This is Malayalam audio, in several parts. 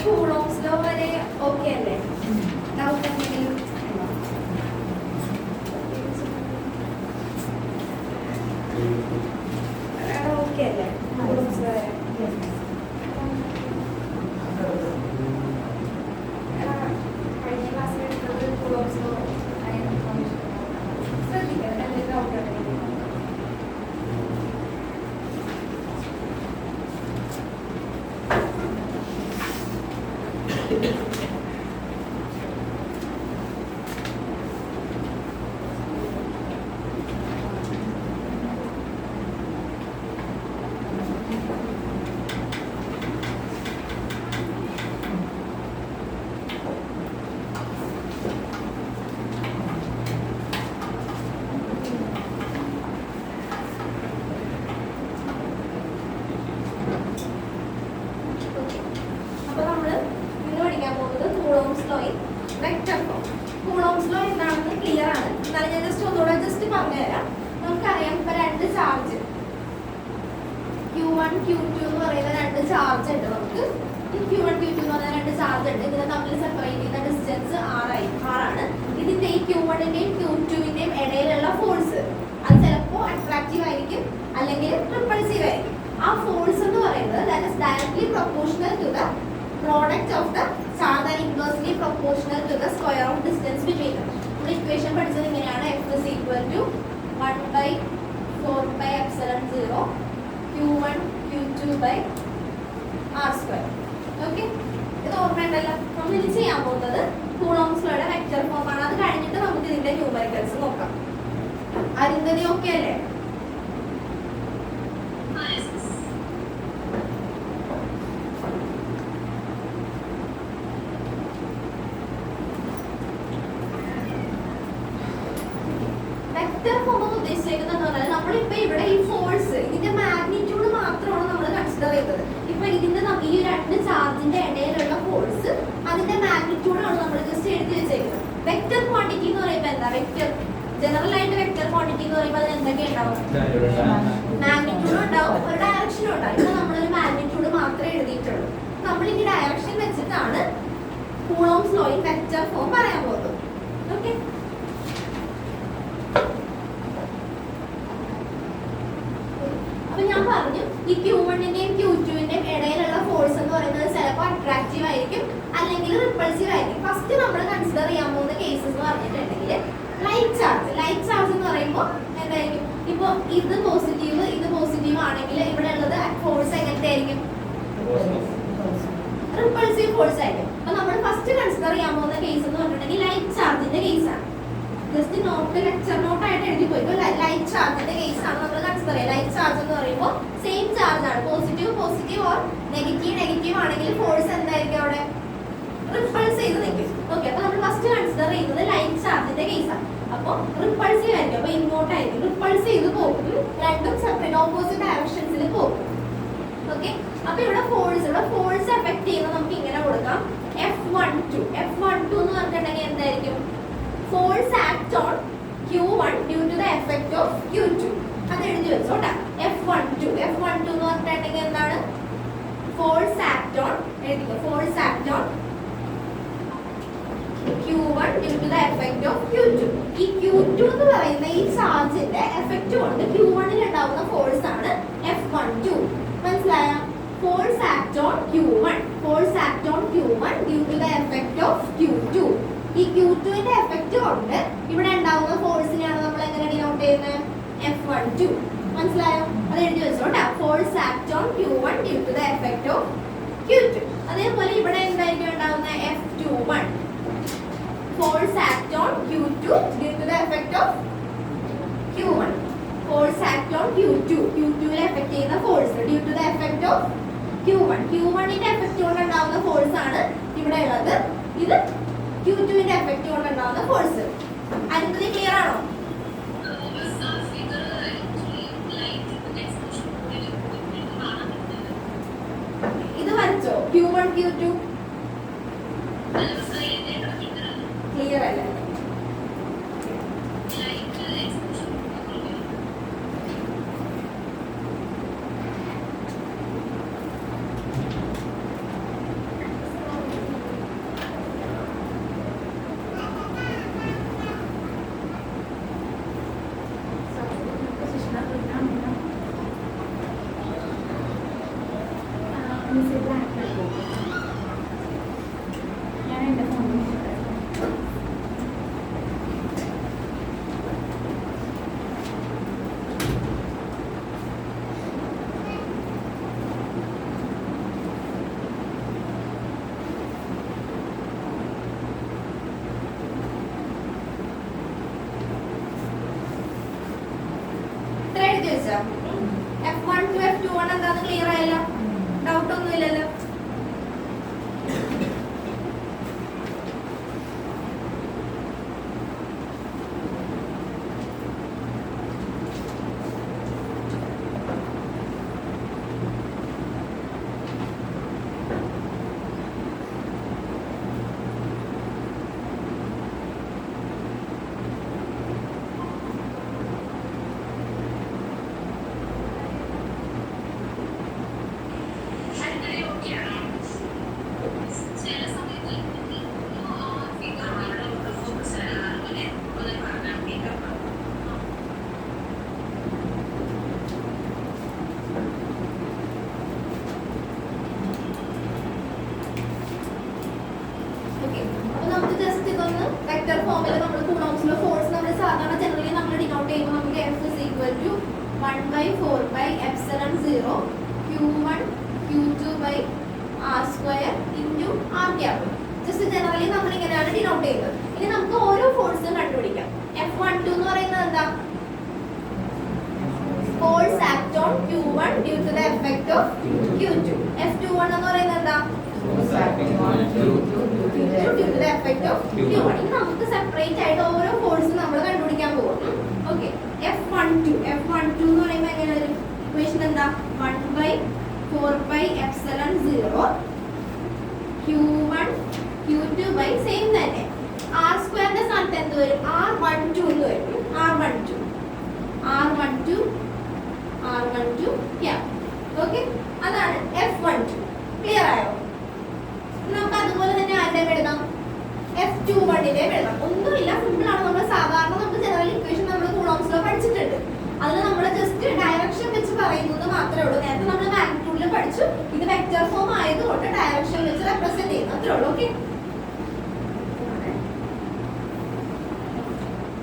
കൂളോംസ് ലോ വരെ ഓക്കെ അല്ലേ? ഡൗട്ട് എന്തെങ്കിലും ഓക്കെ അല്ലേ? കൂളോംസ് ലോ വരെ കഴിഞ്ഞ ക്ലാസ്സിൽ എടുത്തത് കൂളോംസ് ലോ ശ്രദ്ധിക്കാം. എന്തെങ്കിലും ഡൗട്ട് ഉണ്ടെങ്കിൽ കൂളോംസ് ലോ എന്താണെന്ന് ക്ലിയർ ആണ്. എന്നാലും ഞാൻ ജസ്റ്റ് പറഞ്ഞുതരാം. നമുക്കറിയാം ഇപ്പൊ രണ്ട് ചാർജ് Q1 Q2 എന്ന് പറയുന്ന രണ്ട് ചാർജ് ഉണ്ട്. നമുക്ക് Q1 Q2 എന്ന് പറയുന്ന രണ്ട് ചാർജ് ഉണ്ട്. ഇതിനെ തമ്മിൽ സെപ്പറേറ്റ് ചെയ്യുന്ന ഡിസ്റ്റൻസ് R ആണ്. ഇതിന്റെ ഈ Q1 ന്റെയും Q2 ന്റെയും ഇടയിലുള്ള ഫോഴ്സ് അത് ചിലപ്പോൾ അട്രാക്റ്റീവ് ആയിരിക്കും അല്ലെങ്കിൽ റിപ്പൾസീവ് ആയിരിക്കും. ആ ഫോഴ്സ് എന്ന് പറയുന്നത് that is directly proportional to the product of the charge and inversely proportional to the square of distance between them. നമ്മുടെ ഇക്വേഷൻ പഠിച്ചത് ഇങ്ങനെയാണ്. F is equal to 1/4πε0 Q1 Q2 by R square. Okay, ഇത് ഓർമ്മയുണ്ടല്ലോ. നമ്മൾ ഇനി ചെയ്യാൻ പോകുന്നത് കൂളോംസ് ലോയുടെ വെക്റ്റർ ഫോം ആണ്. അത് കഴിഞ്ഞിട്ട് നമുക്ക് ഇതിന്റെ ന്യൂമറിക്കൽസ് നോക്കാം. അരുന്ധതി ഓക്കെ അല്ലേ? നമ്മളിപ്പോ ഇവിടെ ഈ ഫോഴ്സ് ഇതിന്റെ മാഗ്നിറ്റ്യൂഡ് മാത്രമാണ് നമ്മൾ കൺസിഡർ ചെയ്തത്. ഇപ്പൊ ഇതിന്റെ ഈ രണ്ട് ചാർജിന്റെ ഇടയിലുള്ള ഫോഴ്സ് അതിന്റെ മാഗ്നിറ്റ്യൂഡാണ് നമ്മൾ ജസ്റ്റ് എഴുതി വെച്ചേക്കുന്നത്. വെക്റ്റർ ക്വാണ്ടിറ്റി എന്ന് പറയുമ്പോൾ എന്താ? വെക്റ്റർ ജനറൽ ആയിട്ട് വെക്റ്റർ ക്വാണ്ടിറ്റി എന്ന് പറയുമ്പോൾ അതിന് എന്തൊക്കെ ഉണ്ടാവും? മാഗ്നിറ്റ്യൂഡും ഉണ്ടാവും, ഒരു ഡയറക്ഷനും ഉണ്ടാവും. ഇപ്പൊ നമ്മളൊരു മാഗ്നിറ്റ്യൂഡ് മാത്രമേ എഴുതിയിട്ടുള്ളൂ. നമ്മൾ ഈ ഡയറക്ഷൻ വെച്ചിട്ടാണ് കൂളോംസ് ലോയിൽ വെക്റ്റർ ഫോം പറയാൻ പോകുന്നത്. ഓക്കെ, ഞാൻ പറഞ്ഞു ഈ Q1 ന്റെയും Q2 ന്റെയും ഇടയിലുള്ള ഫോഴ്സ് എന്ന് പറയുന്നത് ചിലപ്പോൾ അട്രാക്റ്റീവ് ആയിരിക്കും അല്ലെങ്കിൽ റിപ്പൾസീവ് ആയിരിക്കും. ഫസ്റ്റ് നമ്മൾ കൺസിഡർ ചെയ്യാൻ പോകുന്ന കേസസ് എന്ന് പറഞ്ഞിട്ടുണ്ടെങ്കിൽ ലൈറ്റ് ചാർജ് എന്ന് പറയുമ്പോൾ എന്തായിരിക്കും? ഇപ്പൊ ഇത് പോസിറ്റീവ് ആണെങ്കിൽ ഇവിടെ ഉള്ളത് ഫോഴ്സ് എങ്ങനത്തെ ആയിരിക്കും? റിപ്പൾസീവ് ഫോഴ്സ് ആയിരിക്കും. അപ്പൊ നമ്മൾ ഫസ്റ്റ് കൺസിഡർ ചെയ്യാൻ പോകുന്ന കേസ് എന്ന് പറഞ്ഞിട്ടുണ്ടെങ്കിൽ ലൈറ്റ് ചാർജിന്റെ കേസാണ്. ജസ്റ്റ് നോട്ട് ലെക്ചർ നോട്ട് ആയിട്ട് എഴുതി പോയി. ലൈറ്റ് ചാർജിന്റെ കേസ് ആണ് നമ്മൾ കൺസിഡർ ചെയ്യുക. ലൈറ്റ് ചാർജ് എന്ന് പറയുമ്പോൾ സെയിം ചാർജ് ആണ്. പോസിറ്റീവ് ഓർ നെഗറ്റീവ് ആണെങ്കിൽ ഫോഴ്സ് എന്തായിരിക്കും? അവിടെ റിപ്പൾസ് ചെയ്ത് നിൽക്കും. ഓക്കെ, അപ്പൊ നമ്മൾ ഫസ്റ്റ് കൺസിഡർ ചെയ്യുന്നത് ലൈറ്റ് ചാർജിന്റെ കേസാണ്. അപ്പോൾ റിപ്പൾസീവ് ആയിരിക്കും. അപ്പൊ ഇങ്ങോട്ടായിരിക്കും റിപ്പൾസ് ചെയ്ത് പോകും. രണ്ടും സെപ്പറേറ്റ് ഓപ്പോസിറ്റ് ഡയറക്ഷൻസിൽ പോകും. ഓക്കെ, അപ്പൊ ഇവിടെ ഫോഴ്സ് എഫക്ട് ചെയ്യുന്നത് നമുക്ക് ഇങ്ങനെ കൊടുക്കാം. F12 എന്ന് പറഞ്ഞിട്ടുണ്ടെങ്കിൽ എന്തായിരിക്കും? Force act on Q1 due to the effect of Q2. അത് എഴുതി വെച്ചോട്ടാ. F12 എന്ന് പറഞ്ഞിട്ടുണ്ടെങ്കിൽ എന്താണ്? Force act on Q1 due to the effect of Q2. ഈ Q2 എന്ന് പറയുന്ന ഈ ചാർജിന്റെ എഫക്റ്റ് കൊണ്ട് Q1 ൽ ഉണ്ടാവുന്ന ഫോഴ്സ് ആണ് F12. മനസ്സിലായോ? Force act on Q1 due to the effect of Q2. ഈ Q2 ന്റെ എഫക്റ്റ് കൊണ്ട് ഇവിടെ ഉണ്ടാവുന്ന ഫോഴ്സിനെയാണ് നമ്മൾ എങ്ങനെ ഡിനോട്ട് ചെയ്യുന്നത്? F12. മനസ്സിലായോ? അത് എഴുതി വെച്ചോട്ടാ. Force act on Q1 due to the effect of Q2. അതേപോലെ ഇവിടെ എന്തായിരിക്കും ഉണ്ടാവുന്ന? F21. Force act on Q2 due to the effect of Q1. Force act on Q2 ൽ എഫക്ട് ചെയ്യുന്ന force due to the effect of Q1. Q1 ന്റെ എഫക്റ്റ് കൊണ്ട് ഉണ്ടാവുന്ന ഫോഴ്സ് ആണ് ഇവിടെ ഉള്ളത്. ഇത് Q2 ന്റെ എഫക്റ്റ് കൊണ്ട് ഉണ്ടാവുന്ന ഫോഴ്സ്. അടുത്തത് ക്ലിയർ ആണോ? ഇത് വരച്ചോ? Q1 Q2 ക്ലിയർ അല്ലേ? ഞാൻ എൻ്റെ ഫോണിൽ F1 to F21 എന്താന്ന് ക്ലിയർ ആയല്ലോ, ഡൗട്ട് ഒന്നുമില്ലല്ലോ. വെക്റ്റർ ഫോമിൽ നമ്മൾ കൂളോംസിലെ ഫോഴ്സ് നമ്മൾ സാധാരണ ജനറലി നമ്മൾ ഡിനോട്ട് ചെയ്യുമ്പോൾ നമുക്ക് F is equal to 1/4/epsilon 0 Q1 Q2 by R square into R cap. Just generally നമ്മൾ ഇങ്ങനെയാണ് ഡിനോട്ട് ചെയ്യുന്നത്. ഇനി നമുക്ക് ഓരോ ഫോഴ്സും കണ്ടുപിടിക്കാം. F12 എന്ന് പറയുന്നത് എന്താ? Force act on Q1 due to the effect of Q2. F21 എന്ന് പറയുന്നത് എന്താ? due to the effect of Q1. ഇനി നമുക്ക് സെപ്പറേറ്റ് ആയിട്ട് ഓരോ ഫോഴ്സും നമ്മൾ കണ്ടുപിടിക്കാൻ പോകും. ഓക്കെ, F12 എന്ന് പറയുമ്പോൾ എങ്ങനെ വരും? ഇക്വേഷൻ എന്താ? 1/4/epsilon 0 Q1 Q2 by same തന്നെ R സ്ക്വയറിന്റെ സ്ഥാനത്ത് എന്ത് വരും? R12 എന്ന് വരും. R12 ഓക്കെ, അതാണ് F12. ക്ലിയർ ആയോ? നമുക്ക് അതുപോലെ തന്നെ ആരുടെ എഴുതാം? F21 എഴുതാം. ഒന്നുമില്ല, സിമ്പിൾ ആണ്. നമ്മൾ സാധാരണ നമുക്ക് ജനറൽ ഇക്വേഷൻ നമ്മൾ കൂളോംസിലോ പഠിച്ചിട്ടുണ്ട്. അതിൽ നമ്മൾ ജസ്റ്റ് ഡയറക്ഷൻ വെച്ച് പറയുന്നത് മാത്രമേ ഉള്ളൂ. നേരത്തെ നമ്മൾ മാഗ്നിറ്റ്യൂഡിൽ പഠിച്ചു. ഇത് വെക്റ്റർ ഫോം ആയതുകൊണ്ട് ഡയറക്ഷൻ വെച്ച് റെപ്രസെന്റ് ചെയ്യുന്നു, അത്രേ ഉള്ളൂ. ഓക്കെ,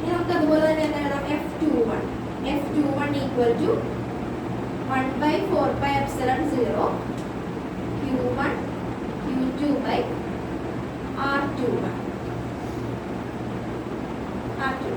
ഇനി നമുക്ക് അതുപോലെ തന്നെ എന്താ എഴുതാം? F21 equal to 1/4/epsilon 0 Q1 Q2 by R21. Okay.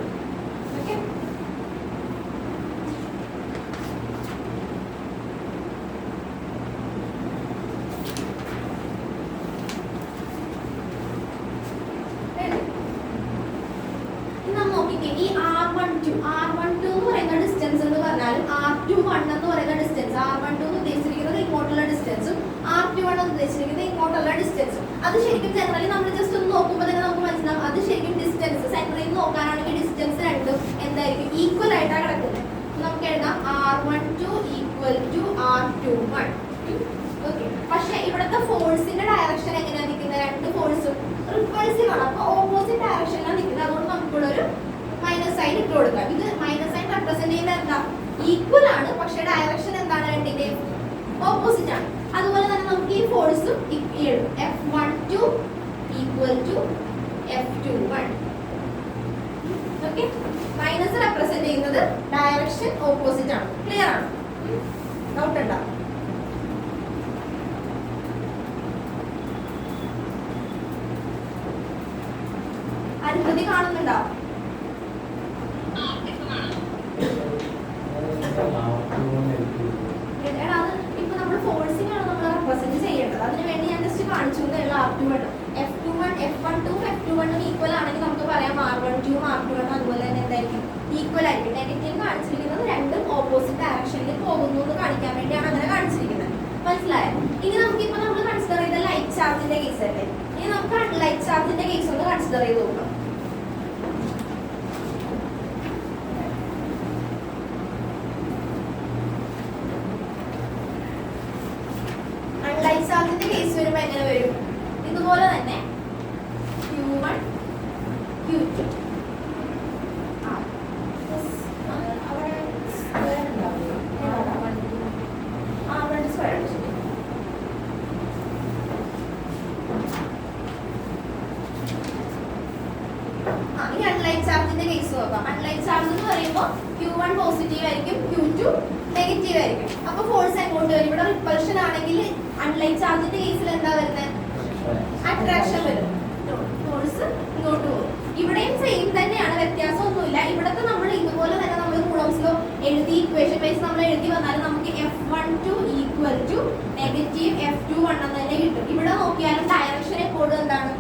ഈ R12 എന്ന് പറയുന്ന ഡിസ്റ്റൻസ് എന്ന് പറഞ്ഞാലും R21 എന്ന് പറയുന്ന ഡിസ്റ്റൻസ്, R12 എന്ന് ഉദ്ദേശിച്ചിരിക്കുന്നത് ഇങ്ങോട്ടുള്ള ഡിസ്റ്റൻസും R21 എന്ന് ഉദ്ദേശിച്ചിരിക്കുന്നത് ഇങ്ങോട്ടുള്ള ഡിസ്റ്റൻസും, അത് ശരിക്കും ജനറലി നമ്മൾ ജസ്റ്റ് ഒന്ന് നോക്കുമ്പോൾ തന്നെ നമുക്ക് മനസ്സിലാവും അത് ശരിക്കും ഡിസ്റ്റൻസ്. സെന്ററിൽ നിന്ന് നോക്കാനാണെങ്കിൽ ഡിസ്റ്റൻസ് രണ്ടും എന്തായിരിക്കും? ഈക്വൽ ആയിട്ടാണ് കിടക്കുന്നത്. നമുക്ക് എഴുതാം R12 equal to R21. Okay, പക്ഷെ ഇവിടുത്തെ ഫോഴ്സിന്റെ ഡയറക്ഷൻ എങ്ങനെയാണ് നിൽക്കുന്നത്? രണ്ട് ഫോഴ്സും റിപ്പൾസീവ് ആണ്, അപ്പൊ ഓപ്പോസിറ്റ് ഡയറക്ഷനിലാണ് നിൽക്കുന്നത്. അതുകൊണ്ട് നമുക്കിവിടെ ഒരു മൈനസ് സൈൻ ഇട്ട് കൊടുക്കാം. ഇത് മൈനസ് സൈൻ റെപ്രസെന്റ് ചെയ്യുന്നത് എന്താ? ഈക്വൽ ആണ്, പക്ഷെ ഡയറക്ഷൻ എന്താണ്? രണ്ടിന്റെയും ഓപ്പോസിറ്റ് ആണ്. അതുപോലെ തന്നെ നമുക്ക് ഈ ഫോഴ്സും എഴുതും. F12 equal to F21. Okay, minus represent ചെയ്യുന്നത് ഡയറക്ഷൻ ഓപ്പോസിറ്റ് ആണ്. ക്ലിയർ ആണ്? ഡൗട്ട് ഉണ്ടോ? അനുമതി കാണുന്നുണ്ടോ? ഇപ്പൊ നമ്മൾ ഫോഴ്സിംഗ് ആണ് നമ്മൾ റെപ്രസെന്റ് ചെയ്യേണ്ടത്. അതിനുവേണ്ടി ഞാൻ ജസ്റ്റ് കാണിച്ചു എന്നുള്ള R21 F12 F21 ഈക്വൽ ആണെങ്കിൽ നമുക്ക് പറയാം R12 R21 അതുപോലെ തന്നെ എന്തായിരിക്കും? ഈക്വൽ ആയിരിക്കും. നെഗറ്റീവ് കാണിച്ചിരിക്കുന്നത് രണ്ടും ഓപ്പോസിറ്റ് ഡയറക്ഷനിൽ പോകുന്നു എന്ന് കാണിക്കാൻ വേണ്ടിയാണ് അങ്ങനെ കാണിച്ചിരിക്കുന്നത്. മനസ്സിലായോ? ഇനി നമുക്കിപ്പോ നമ്മൾ കൺസിഡർ ചെയ്ത ലൈറ്റ് ചാർജിന്റെ കേസ് അല്ലേ? ഇനി നമുക്ക് ലൈറ്റ് ചാർജിന്റെ കേസ് ഒന്ന് കൺസിഡർ ചെയ്ത് നോക്കാം. ചാർജിന്റെ കേസ് വരുമ്പോൾ എങ്ങനെ വരും? ഇതുപോലെ തന്നെ Q1 Q2 R12 ചാർജിന്റെ കേസ് നോക്കാം. അൺലൈക്ക് ചാർജ് എന്ന് പറയുമ്പോൾ Q1 പോസിറ്റീവ് ആയിരിക്കും, Q2 നെഗറ്റീവ് ആയിരിക്കും. അപ്പൊ ഫോഴ്സ് എങ്ങോട്ട് വരും? ഇവിടെ റിപ്പൾഷൻ ആണെങ്കിൽ അൺലൈക്ക് ചാർജിന്റെ കേസിൽ എന്താ വരുന്നത്? അട്രാക്ഷൻ വരും, ഫോഴ്സ് ഇങ്ങോട്ട് പോകും. ഇവിടെയും സെയിം തന്നെയാണ്, വ്യത്യാസമൊന്നുമില്ല. ഇവിടത്തെ നമ്മൾ ഇതുപോലെ തന്നെ നമ്മൾ കൂളംസിലോ എഴുതി ഇക്വേഷൻ വൈസ് നമ്മൾ എഴുതി വന്നാലും നമുക്ക് F12 equal to negative F21 എന്ന് തന്നെ കിട്ടും. ഇവിടെ നോക്കിയാലും ഡയറക്ഷൻ എപ്പോഴും എന്താണ്?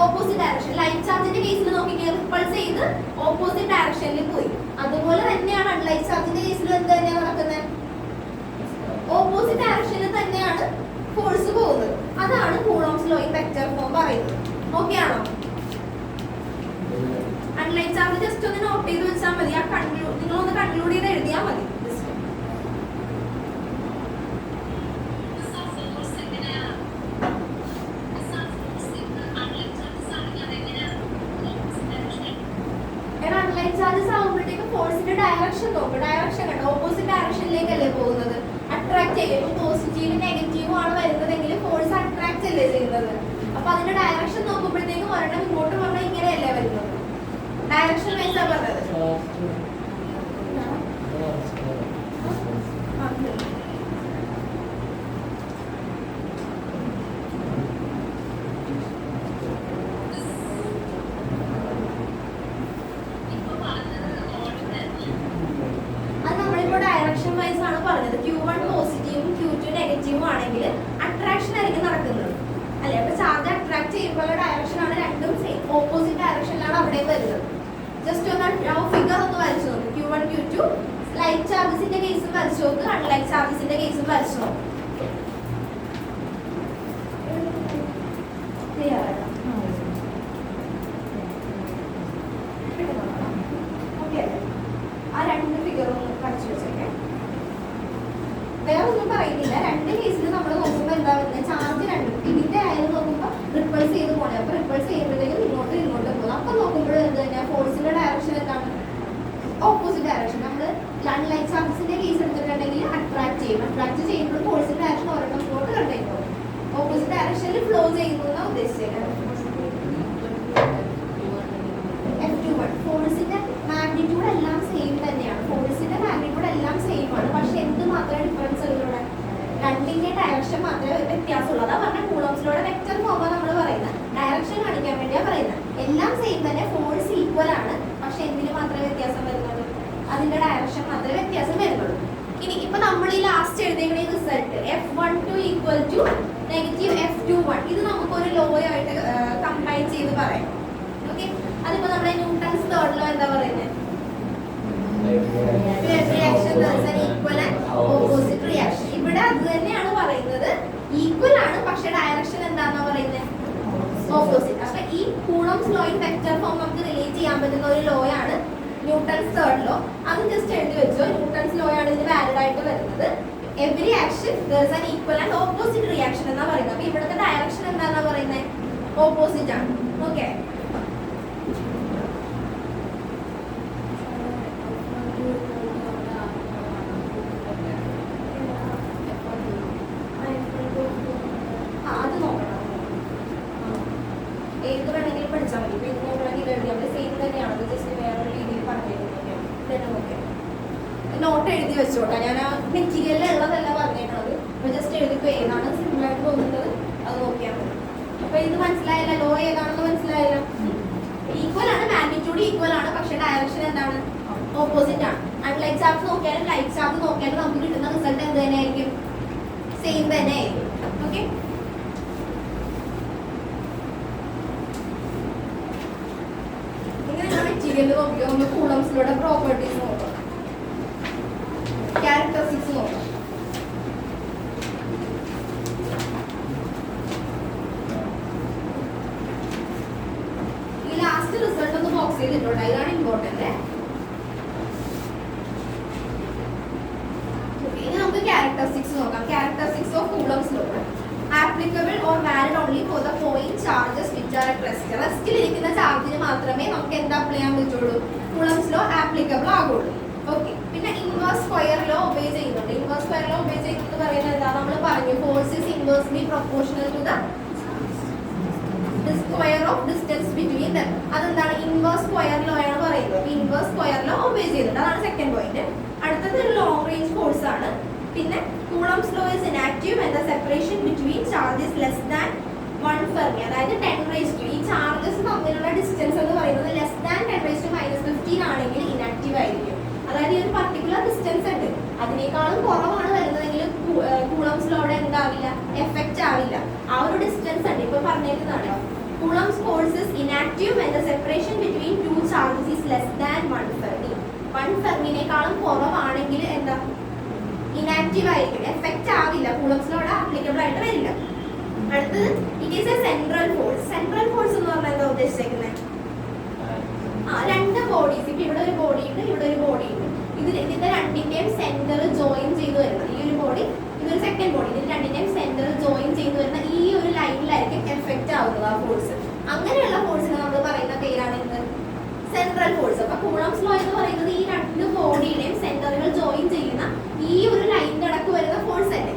Opposite direction. ലൈറ്റ് ചാർജിന്റെ കേസിൽ നോക്കിയാൽ റിപ്പൾസ് ചെയ്ത് ഓപ്പോസിറ്റ് ഡയറക്ഷനിൽ പോയി. അതുപോലെ തന്നെയാണ് അൺലൈറ്റ് ചാർജിന്റെ കേസിൽ എന്ത് തന്നെയാണ് നടക്കുന്നത്? ഓപ്പോസിറ്റ് ഡയറക്ഷനിൽ തന്നെയാണ് ഫോഴ്സ് പോകുന്നത്. അതാണ് Coulomb's law in vector form പറയുന്നത്. ഓക്കെ ആണോ? അൺലൈക്ക് ചാർജ് ജസ്റ്റ് ഒന്ന് നോട്ട് ചെയ്ത് വെച്ചാൽ മതി. നിങ്ങളൊന്ന് കൺക്ലൂഡ് ചെയ്ത് എഴുതിയാൽ മതി. അൺലൈക്ക് ചാർജസ് ആകുമ്പോഴത്തേക്കും ഫോഴ്സിന്റെ ഡയറക്ഷൻ നോക്കും. ഡയറക്ഷൻ കണ്ടോ? ഓപ്പോസിറ്റ് ഡയറക്ഷനിലേക്കല്ലേ പോകുന്നത്. അട്രാക്ട് ചെയ്യും. പോസിറ്റീവ് നെഗറ്റീവും ആണ് വരുന്നതെങ്കിൽ ഫോഴ്സ് അട്രാക്ട് അല്ലേ ചെയ്യുന്നത്. അപ്പൊ അതിന്റെ ഡയറക്ഷൻ നോക്കുമ്പോഴത്തേക്കും ഒരെണ്ണം ഇങ്ങോട്ട് പറഞ്ഞാൽ ഇങ്ങനെയല്ലേ വരുന്നത്. ഡയറക്ഷൻ വൈസാ പറഞ്ഞത്. അത് നമ്മളിപ്പോ ഡയറക്ഷൻ വൈസ് ആണ് പറഞ്ഞത്. Q1 പോസിറ്റീവും Q2 നെഗറ്റീവും ആണെങ്കിൽ അട്രാക്ഷൻ ആയിരിക്കും നടക്കുന്നത് അല്ലെ. അപ്പൊ ചാർജ് അട്രാക്ട് ചെയ്യുമ്പോൾ ഡയറക്ഷൻ ആണ് രണ്ടും സെയിം, ഓപ്പോസിറ്റ് ഡയറക്ഷനിലാണ് അവിടെ വരുന്നത്. ജസ്റ്റ് ഒന്ന് ഫിഗർ ഒന്ന് വരച്ചു നോക്ക്. Q1 Q2 ലൈറ്റ് ചാർജസിന്റെ കേസും വരച്ചു നോക്ക്, അൺലൈറ്റ് ചാർജസിന്റെ കേസും വരച്ചു നോക്ക്. ആ രണ്ട് ഫിഗറും വരച്ചു വെച്ചേക്കെ. വേറെ ഒന്നും പറയുന്നില്ല. രണ്ട് കേസിൽ നമ്മൾ നോക്കുമ്പോൾ എന്താ വരുന്നത്? ചാർജ് രണ്ടും ഇതിന്റെ ആയാലും നോക്കുമ്പോൾ റിപ്പൾസ് ചെയ്ത് പോകണം. അപ്പൊ റിപ്പൾസ് ചെയ്യുമ്പോഴത്തേക്കും ഇങ്ങോട്ട് പോകും. അപ്പൊ നോക്കുമ്പോൾ എന്ത് തന്നെയാ? ഫോഴ്സിന്റെ ഡയറക്ഷൻ എന്താണ്? Opposite direction. നമ്മൾ അൺലൈക്ക് ചാർജസിന്റെ കേസ് എടുത്തിട്ടുണ്ടെങ്കിൽ അട്രാക്ട് ചെയ്യും. അട്രാക്ട് ചെയ്യുമ്പോൾ ഫോഴ്സിന്റെ ഡയറക്ഷൻ ഒരെണ്ണം ഇങ്ങോട്ട് കണ്ടേക്കും, ഓപ്പോസിറ്റ് ഡയറക്ഷനിൽ ഫ്ലോ ചെയ്യുന്നു എന്നാണ് ഉദ്ദേശിച്ചത്. F21 ഫോഴ്സിന്റെ മാഗ്നിറ്റ്യൂഡ് എല്ലാം സെയിം തന്നെയാണ്. ഫോഴ്സിന്റെ മാഗ്നിറ്റ്യൂഡ് എല്ലാം സെയിം ആണ്. പക്ഷെ എന്ത് മാത്രമേ ഡിഫറൻസ് ഉള്ളൂടെ? രണ്ടിന്റെ ഡയറക്ഷൻ മാത്രമേ വ്യത്യാസമുള്ളൂ. അതാ പറഞ്ഞ കൂളംസിലൂടെ വെക്റ്റർ ഫോമാ നമ്മൾ പറയുന്നത്. ഡയറക്ഷൻ കാണിക്കാൻ വേണ്ടിയാ പറയുന്നത്. എല്ലാം സെയിം തന്നെ, ഫോഴ്സ് ഈക്വൽ ആണ്. പക്ഷെ എന്തിന് മാത്രമേ വ്യത്യാസം വരുന്നുള്ളൂ? അതിന്റെ ഡയറക്ഷൻ മാത്രമേ വ്യത്യാസം വരുന്നുള്ളൂ. ഇനി ഇപ്പൊ നമ്മൾ ഈ ലാസ്റ്റ് എഴുതിയ result F12 equal to negative F21 ഇത് നമുക്കൊരു ലോ ആയിട്ട് കമ്പൈൻ ചെയ്ത് പറയാം. ഓക്കെ, അതിപ്പോ നമ്മുടെ ന്യൂട്ടൺസ് തേർഡ് ലോ എന്താ പറയുന്നത്? Reaction equal and opposite reaction. ഇവിടെ അത് തന്നെയാണ് പറയുന്നത്. ഈക്വൽ ആണ്, പക്ഷെ ഡയറക്ഷൻ എന്താണെന്നാ പറയുന്നത്? ഓപ്പോസിറ്റ്. അപ്പൊ ഈ Coulomb's law in vector form നമുക്ക് റിലേറ്റ് ചെയ്യാൻ പറ്റുന്ന ഒരു ലോ ആണ് ന്യൂട്ടൺസ് തേർഡ് ലോ. അത് ജസ്റ്റ് എഴുതി വെച്ചോ. ന്യൂട്ടൺസ് ലോ ആണ് ഇതിന് വാലിഡ് ആയിട്ട് വരുന്നത്. Every action there is an equal and opposite reaction എന്നാ പറയുന്നത്. അപ്പൊ ഇവിടുത്തെ ഡയറക്ഷൻ എന്താണെന്നാ പറയുന്നത്? ഓപ്പോസിറ്റ് ആണ്. ഓക്കെ, അത് നോക്കണം. ഏത് വേണമെങ്കിലും പഠിച്ചാൽ മതി. ഇത് നോക്കണമെങ്കിൽ ഇത് എഴുതിയാൽ മതി. സെയിം തന്നെയാണ്, ജസ്റ്റ് വേറൊരു രീതിയിൽ പറഞ്ഞു തരുന്നത്. നോട്ട് എഴുതി വെച്ചോട്ടെ. ഞാൻ ആ മെറ്റീരിയലിൽ ഉള്ളതല്ല പറഞ്ഞേക്കണത്. അപ്പൊ ജസ്റ്റ് എഴുതിപ്പോ ഏതാണ് സിമ്പിൾ ആയിട്ട് തോന്നുന്നത് അത് നോക്കിയാൽ മതി. അപ്പൊ ഇത് മനസ്സിലായല്ലോ? ലോ ഏതാണെന്ന് മനസ്സിലായല്ലോ? ഈക്വൽ ആണ്, മാഗ്നിറ്റ്യൂഡ് ഈക്വൽ ആണ്, പക്ഷെ ഡയറക്ഷൻ എന്താണ്? ഓപ്പോസിറ്റ് ആണ്. അൺലൈക്ക് ചാർജ് നോക്കിയാലും ലൈറ്റ് ചാർജ് നോക്കിയാലും നമുക്ക് കിട്ടുന്ന റിസൾട്ട് എന്ത് തന്നെ ആയിരിക്കും? സെയിം തന്നെ ആയിരിക്കും. ഓക്കെ, ഇങ്ങനെ മെറ്റീരിയൽ നോക്കിയോ? നമ്മൾ കൂളംസിലൂടെ പ്രോപ്പർട്ടീസ് നോക്കാം, ക്യാരക്ടറിസ്റ്റിക്സ് നോക്കാം. ഈ ലാസ്റ്റ് റിസൾട്ട് ഒന്ന് ബോക്സ് ചെയ്തിട്ടുണ്ട്, ഇതാണ് ഇമ്പോർട്ടന്റ്. ഇനി നമുക്ക് ക്യാരക്ടറിസ്റ്റിക്സ് നോക്കാം. Characteristics of Coulomb's law. Applicable or valid only for the point charges which are at rest. റെസ്റ്റിലിരിക്കുന്ന ചാർജിന് മാത്രമേ നമുക്ക് എന്താ അപ്ലൈ ചെയ്യാൻ പറ്റുള്ളൂ? കൂളംസ് ലോ ആപ്ലിക്കബിൾ ആകുള്ളൂ. ഓക്കെ, പിന്നെ ഇൻവേഴ്സ് സ്ക്വയർ ലോ ഒബേ ചെയ്യുന്നുണ്ട്. ഇൻവേഴ്സ് സ്ക്വയർ ലോ ഒബേ ചെയ്യുന്നത് പറയുന്നത് എന്താ? നമ്മൾ പറഞ്ഞു force is inversely proportional to the the square of distance between them. അതെന്താണ് ഇൻവേഴ്സ് സ്ക്വയർ ലോ ആണ് പറയുന്നത്. ഇൻവേഴ്സ് സ്ക്വയർ ലോ ഒബേ ചെയ്യുന്നുണ്ട്. അതാണ് സെക്കൻഡ് പോയിന്റ്. അടുത്തത് ഒരു ലോങ് റേഞ്ച് ഫോഴ്സ് ആണ്. പിന്നെ Coulomb's law is inactive when the separation between charges less than 1 Fermi, അതായത് 10 raised to, ഈ ചാർജസ് തമ്മിലുള്ള ഡിസ്റ്റൻസ് എന്ന് പറയുന്നത് ലെസ് ദാൻ 10 raised to -15 ആണെങ്കിൽ ഇനാക്റ്റീവ് ആയിരിക്കും. അതായത് ഈ ഒരു പർട്ടിക്കുലർ ഡിസ്റ്റൻസ് ഉണ്ട്, അതിനേക്കാളും കുറവാണ് വരുന്നതെങ്കിൽ കൂളംസ് ലോയുടെ എന്താവില്ല, എഫക്റ്റ് ആവില്ല. ആ ഒരു ഡിസ്റ്റൻസ് ഉണ്ട് ഇപ്പൊ പറഞ്ഞിരുന്നതാണ്. Coulomb's force is inactive when the separation between two charges is less than 1 Fermi. 1 ഫെർമിനേക്കാളും കുറവാണെങ്കിൽ എന്താ, ഇനാക്റ്റീവ് ആയിരിക്കും, എഫക്റ്റ് ആവില്ല, കൂളംസ് ലോയുടെ ആപ്ലിക്കബിൾ ആയിട്ട് വരില്ല. അടുത്തത് it is A central force. Central force എന്ന് പറഞ്ഞാൽ എന്താ ഉദ്ദേശിക്കുന്നത്? രണ്ട് ബോഡീസ്, ഇപ്പൊ ഇവിടെ ഒരു ബോഡി ഉണ്ട്, ഇവിടെ ഒരു ബോഡി ഉണ്ട്, ഇതിന്റെ രണ്ടിന്റെയും സെന്റർ ജോയിൻ ചെയ്ത് വരുന്നത്, ഈ ഒരു ബോഡി ഇതൊരു സെക്കൻഡ് ബോഡി, ഇതിന്റെ രണ്ടിന്റെയും സെന്റർ ജോയിൻ ചെയ്ത് വരുന്ന ഈ ഒരു ലൈനിലായിരിക്കും എഫക്റ്റ് ആവുന്നത് ആ ഫോഴ്സ്. അങ്ങനെയുള്ള ഫോഴ്സിന് നമ്മൾ പറയുന്ന പേരാണ് എന്ത്, സെൻട്രൽ ഫോഴ്സ്. അപ്പൊ കൂളംസ് ലോ എന്ന് പറയുന്നത് ഈ രണ്ട് ബോഡിയുടെയും സെന്ററുകൾ ജോയിൻ ചെയ്യുന്ന ഈ ഒരു ലൈനിന്റെ ഇടക്ക് വരുന്ന ഫോഴ്സ് അല്ലേ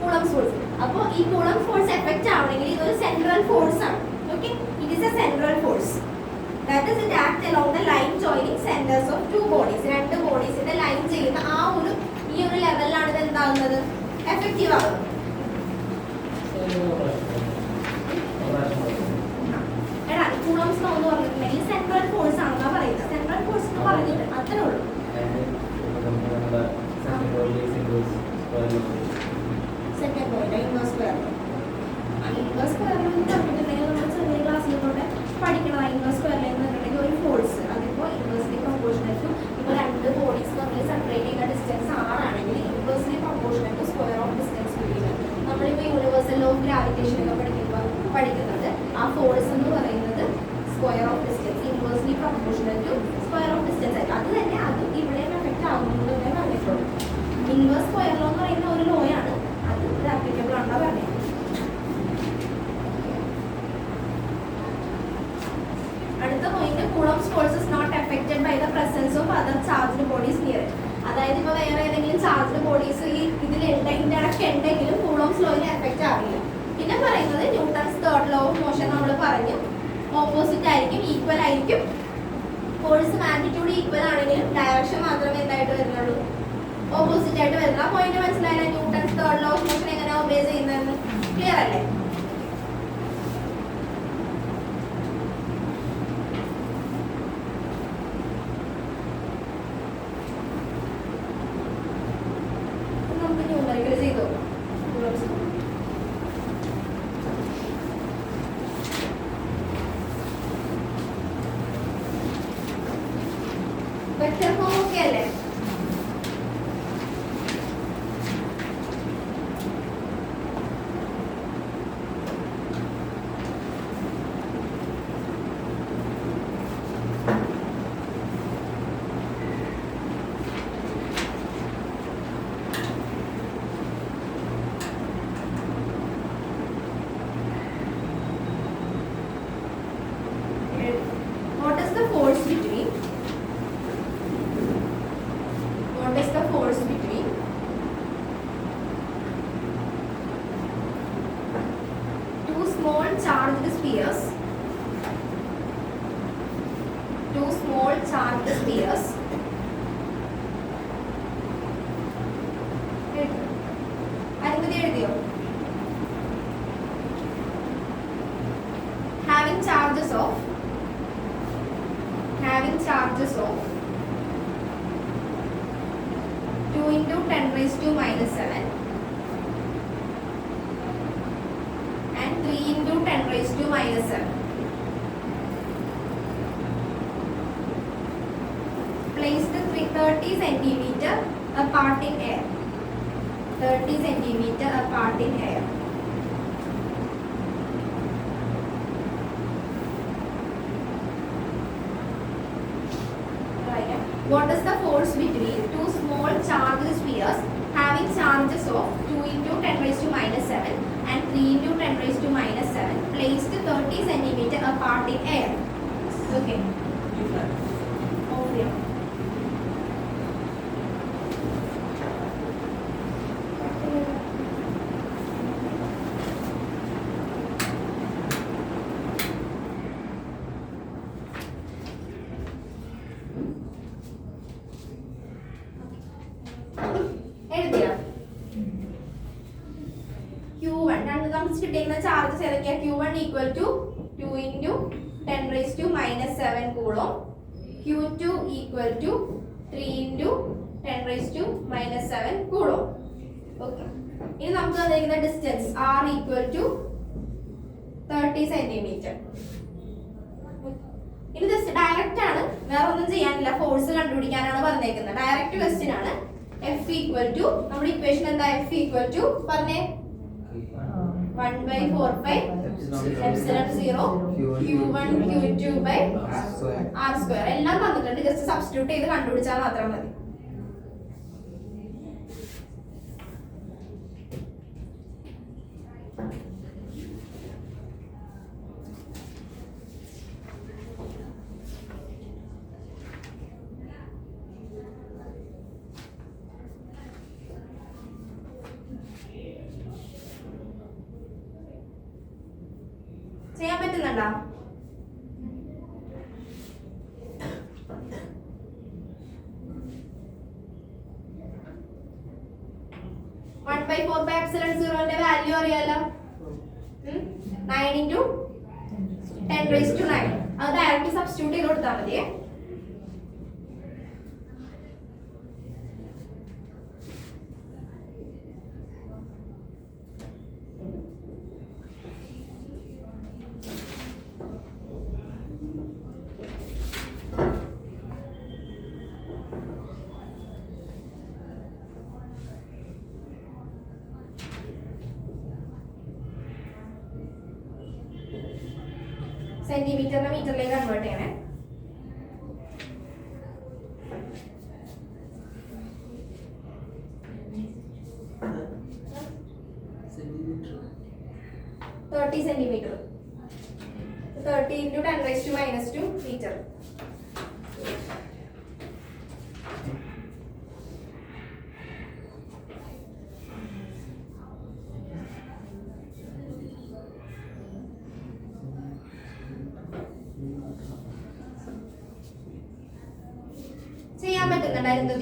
കൂളംസ് ഫോഴ്സ്. അപ്പോൾ ഈ കൂളംസ് ഫോഴ്സ് എഫക്റ്റ് ആവണമെങ്കിൽ ഇതൊരു സെൻട്രൽ ഫോഴ്സ് ആണ്. Okay, it is A central force. That is it act along the line joining centres of two bodies. രണ്ട് ബോഡീസിന്റെ ലൈൻ ചെയ്യുന്ന ആ ഒരു ഈ ഒരു ലെവലിലാണ് ഇത് എന്താകുന്നത്, എഫക്റ്റീവ് ആകുന്നത്. എടാ കൂളംസ് ലോ എന്ന് പറഞ്ഞിട്ടുണ്ടെങ്കിൽ സെൻട്രൽ ഫോഴ്സ് ആണെന്നാ പറയുന്നത്. സെൻട്രൽ ഫോഴ്സ് എന്ന് പറഞ്ഞിട്ട് അത്രേ ഉള്ളൂ. Second point inverse square law. Inverse square law എന്ന് പറഞ്ഞിട്ടുണ്ടെങ്കിൽ നമ്മൾ ചെറിയ ക്ലാസ്സിലൂടെ പഠിക്കണം. ഇൻവേഴ്സ് സ്ക്വയർ ലോ എന്ന് പറഞ്ഞിട്ടുണ്ടെങ്കിൽ ഒരു ഫോഴ്സ്, അതിപ്പോ ഇൻവേഴ്സ്ലി പ്രൊപ്പോർഷണൽ ടു, ഇപ്പോൾ രണ്ട് ബോഡീസ് തമ്മിൽ സെപ്പറേറ്റ് ചെയ്യുന്ന ഡിസ്റ്റൻസ് ആണെങ്കിൽ inversely proportional to square of distance between. നമ്മളിപ്പോൾ യൂണിവേഴ്സൽ ലോ ഓഫ് ഗ്രാവിറ്റേഷൻ ഒക്കെ പഠിക്കുന്നത് ആ ഫോഴ്സ് എന്ന് പറയുന്നത് square of distance, inversely proportional to square of distance ആയിരിക്കും. അത് തന്നെ അതും ഇവിടെ എഫക്റ്റ് ആകുന്നത് തന്നെ പറഞ്ഞിട്ടുള്ളൂ. ഇൻവേഴ്സ് സ്ക്വയർ ലോ എന്ന് പറയുന്ന ഒരു ലോ ആണ്, അത് ആപ്ലിക്കബിൾ ആണെന്നാണ് പറഞ്ഞത്. അടുത്ത point, coulomb's force is not affected by the presence of other charged bodies near it. അതായത് ഇപ്പോൾ വേറെ ഏതെങ്കിലും ചാർജ്ഡ് ബോഡീസ് ഇതിന്റെ ഇടയ്ക്ക് ഉണ്ടെങ്കിലും കൂളംസ് ലോയിൽ എഫക്റ്റ് ആവില്ല. പിന്നെ പറയുന്നത് Newton's third law of motion നമ്മൾ പറഞ്ഞു, ഓപ്പോസിറ്റ് ആയിരിക്കും, ഈക്വൽ ആയിരിക്കും. ഫോഴ്സ് മാഗ്നിറ്റ്യൂഡ് ഈക്വൽ ആണെങ്കിലും ഡയറക്ഷൻ മാത്രമേ എന്തായിട്ട് വരുന്നുള്ളൂ, ഓപ്പോസിറ്റ് ആയിട്ട് വരുന്നത്. ആ പോയിന്റ് മനസ്സിലായാലും Newton's third law of motion എങ്ങനെയാണ് ഒബേ ചെയ്യുന്നതെന്ന് ക്ലിയർ അല്ലേ? നമുക്ക് ന്യൂമറിക്കൽ ചെയ്തോ. വെക്ടർ ഫോം ഓക്കെ അല്ലേ? What is the force between two small charged spheres അനുമതി എഴുതിയോ? having charges of 2 into 10 raised to minus 7 and 3 into 10 raised to minus 7. Placed 30 centimeter apart in air. 30 centimeter apart in air. What is the force between two small charged spheres having charges of 2 into 10 raised to minus 7 and 3 into 10 raised to minus 7 placed 30 centimeter apart in air? Okay. Oh, yeah. നമുക്ക് കിട്ടിയിരിക്കുന്ന ചാർജസ് ഏതൊക്കെയാണ്? Q1 equal to 2 into 10⁻⁻7 coulomb, Q2 equal to 3 into 10⁻⁻7 coulomb. Okay, ഇനി നമുക്ക് തന്നിരിക്കുന്ന distance R equal to 30 centimetre. ഇത് ജസ്റ്റ് ഡയറക്റ്റ് ആണ്, വേറെ ഒന്നും ചെയ്യാനില്ല, ഫോഴ്സ് കണ്ടുപിടിക്കാനാണ് പറഞ്ഞേക്കുന്നത്. ഡയറക്റ്റ് ക്വസ്റ്റ്യൻ ആണ്. F ഈക്വൽ ടു നമ്മുടെ ഇക്വേഷൻ എന്താ? F ഈക്വൽ ടു പറഞ്ഞേ 1/4π epsilon 0 Q1 Q2 by R square. എല്ലാം തന്നിട്ടുണ്ട്, ജസ്റ്റ് സബ്സ്റ്റിറ്റ്യൂട്ട് ചെയ്ത് കണ്ടുപിടിച്ചാൽ മാത്രം മതി. ചെയ്യാൻ പറ്റുന്നുണ്ടോ? വൺ ബൈ 4π എപ്സിലോൺ 0ന്റെ വാല്യൂ അറിയാലോ, 9 ഇൻറ്റു 10⁻⁹. അത് ഡയറക്റ്റ് സബ്സ്റ്റിറ്റ്യൂട്ട് ചെയ്ത് കൊടുത്താൽ മതിയേ. സെന്റിമീറ്ററിനെ മീറ്ററിലേക്ക് കൺവേർട്ട് ചെയ്യണേ. Centimetre 30 into 10⁻⁻2 metre. ചെയ്യാൻ പറ്റുന്നുണ്ടായിരുന്നു.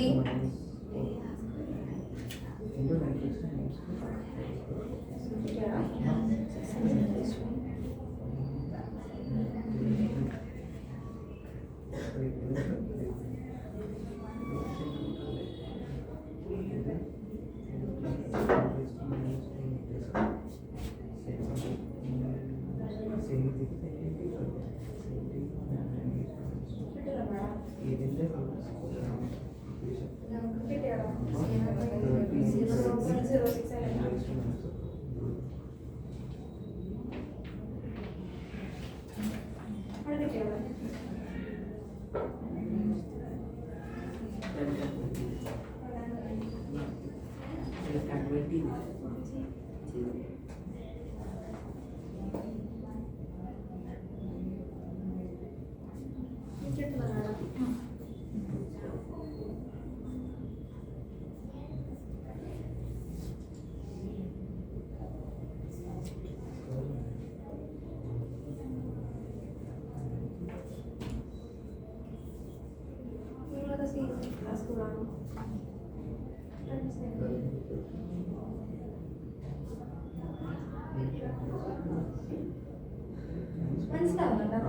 മനസ്സിലാവുന്നുണ്ടോ?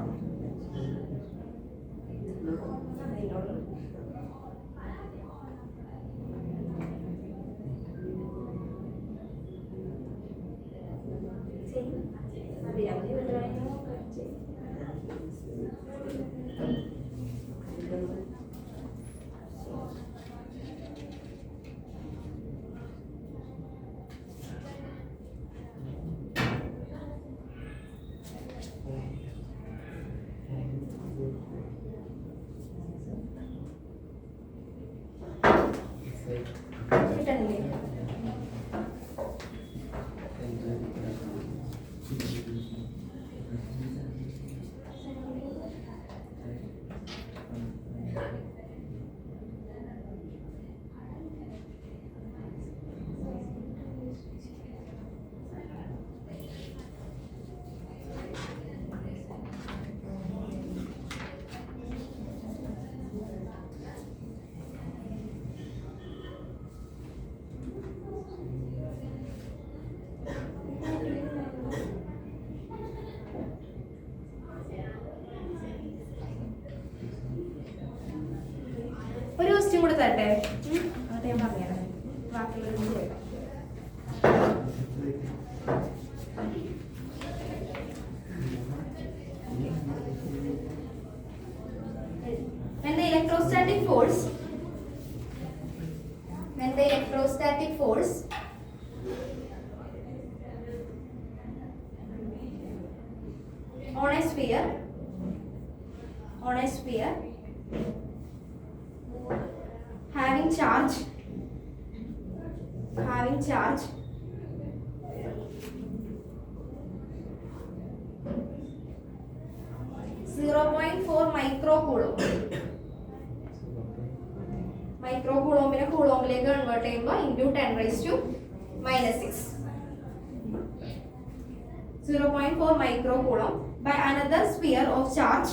ക്വസ്റ്റ്യൻ കൂടെ തരട്ടെ? അത് ഞാൻ പറഞ്ഞുതരാം, ബാക്കിയുള്ളത് ചെയ്യണം. When the electrostatic force on a sphere having charge 0.4 മൈക്രോകൂളോമിനെ കൂളോമിലേക്ക് convert ചെയ്യുമ്പോൾ into 10⁻⁻6 0.4 microcoulomb by another sphere of charge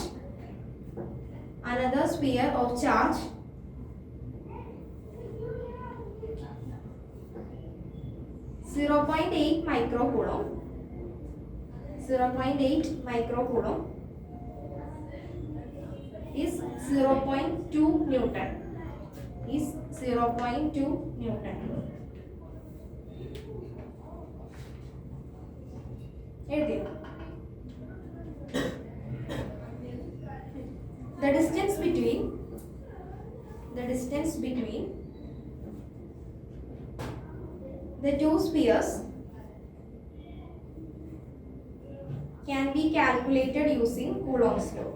0.8 microcoulomb is 0.2 Newton. The distance between the two spheres can be calculated using Coulomb's law.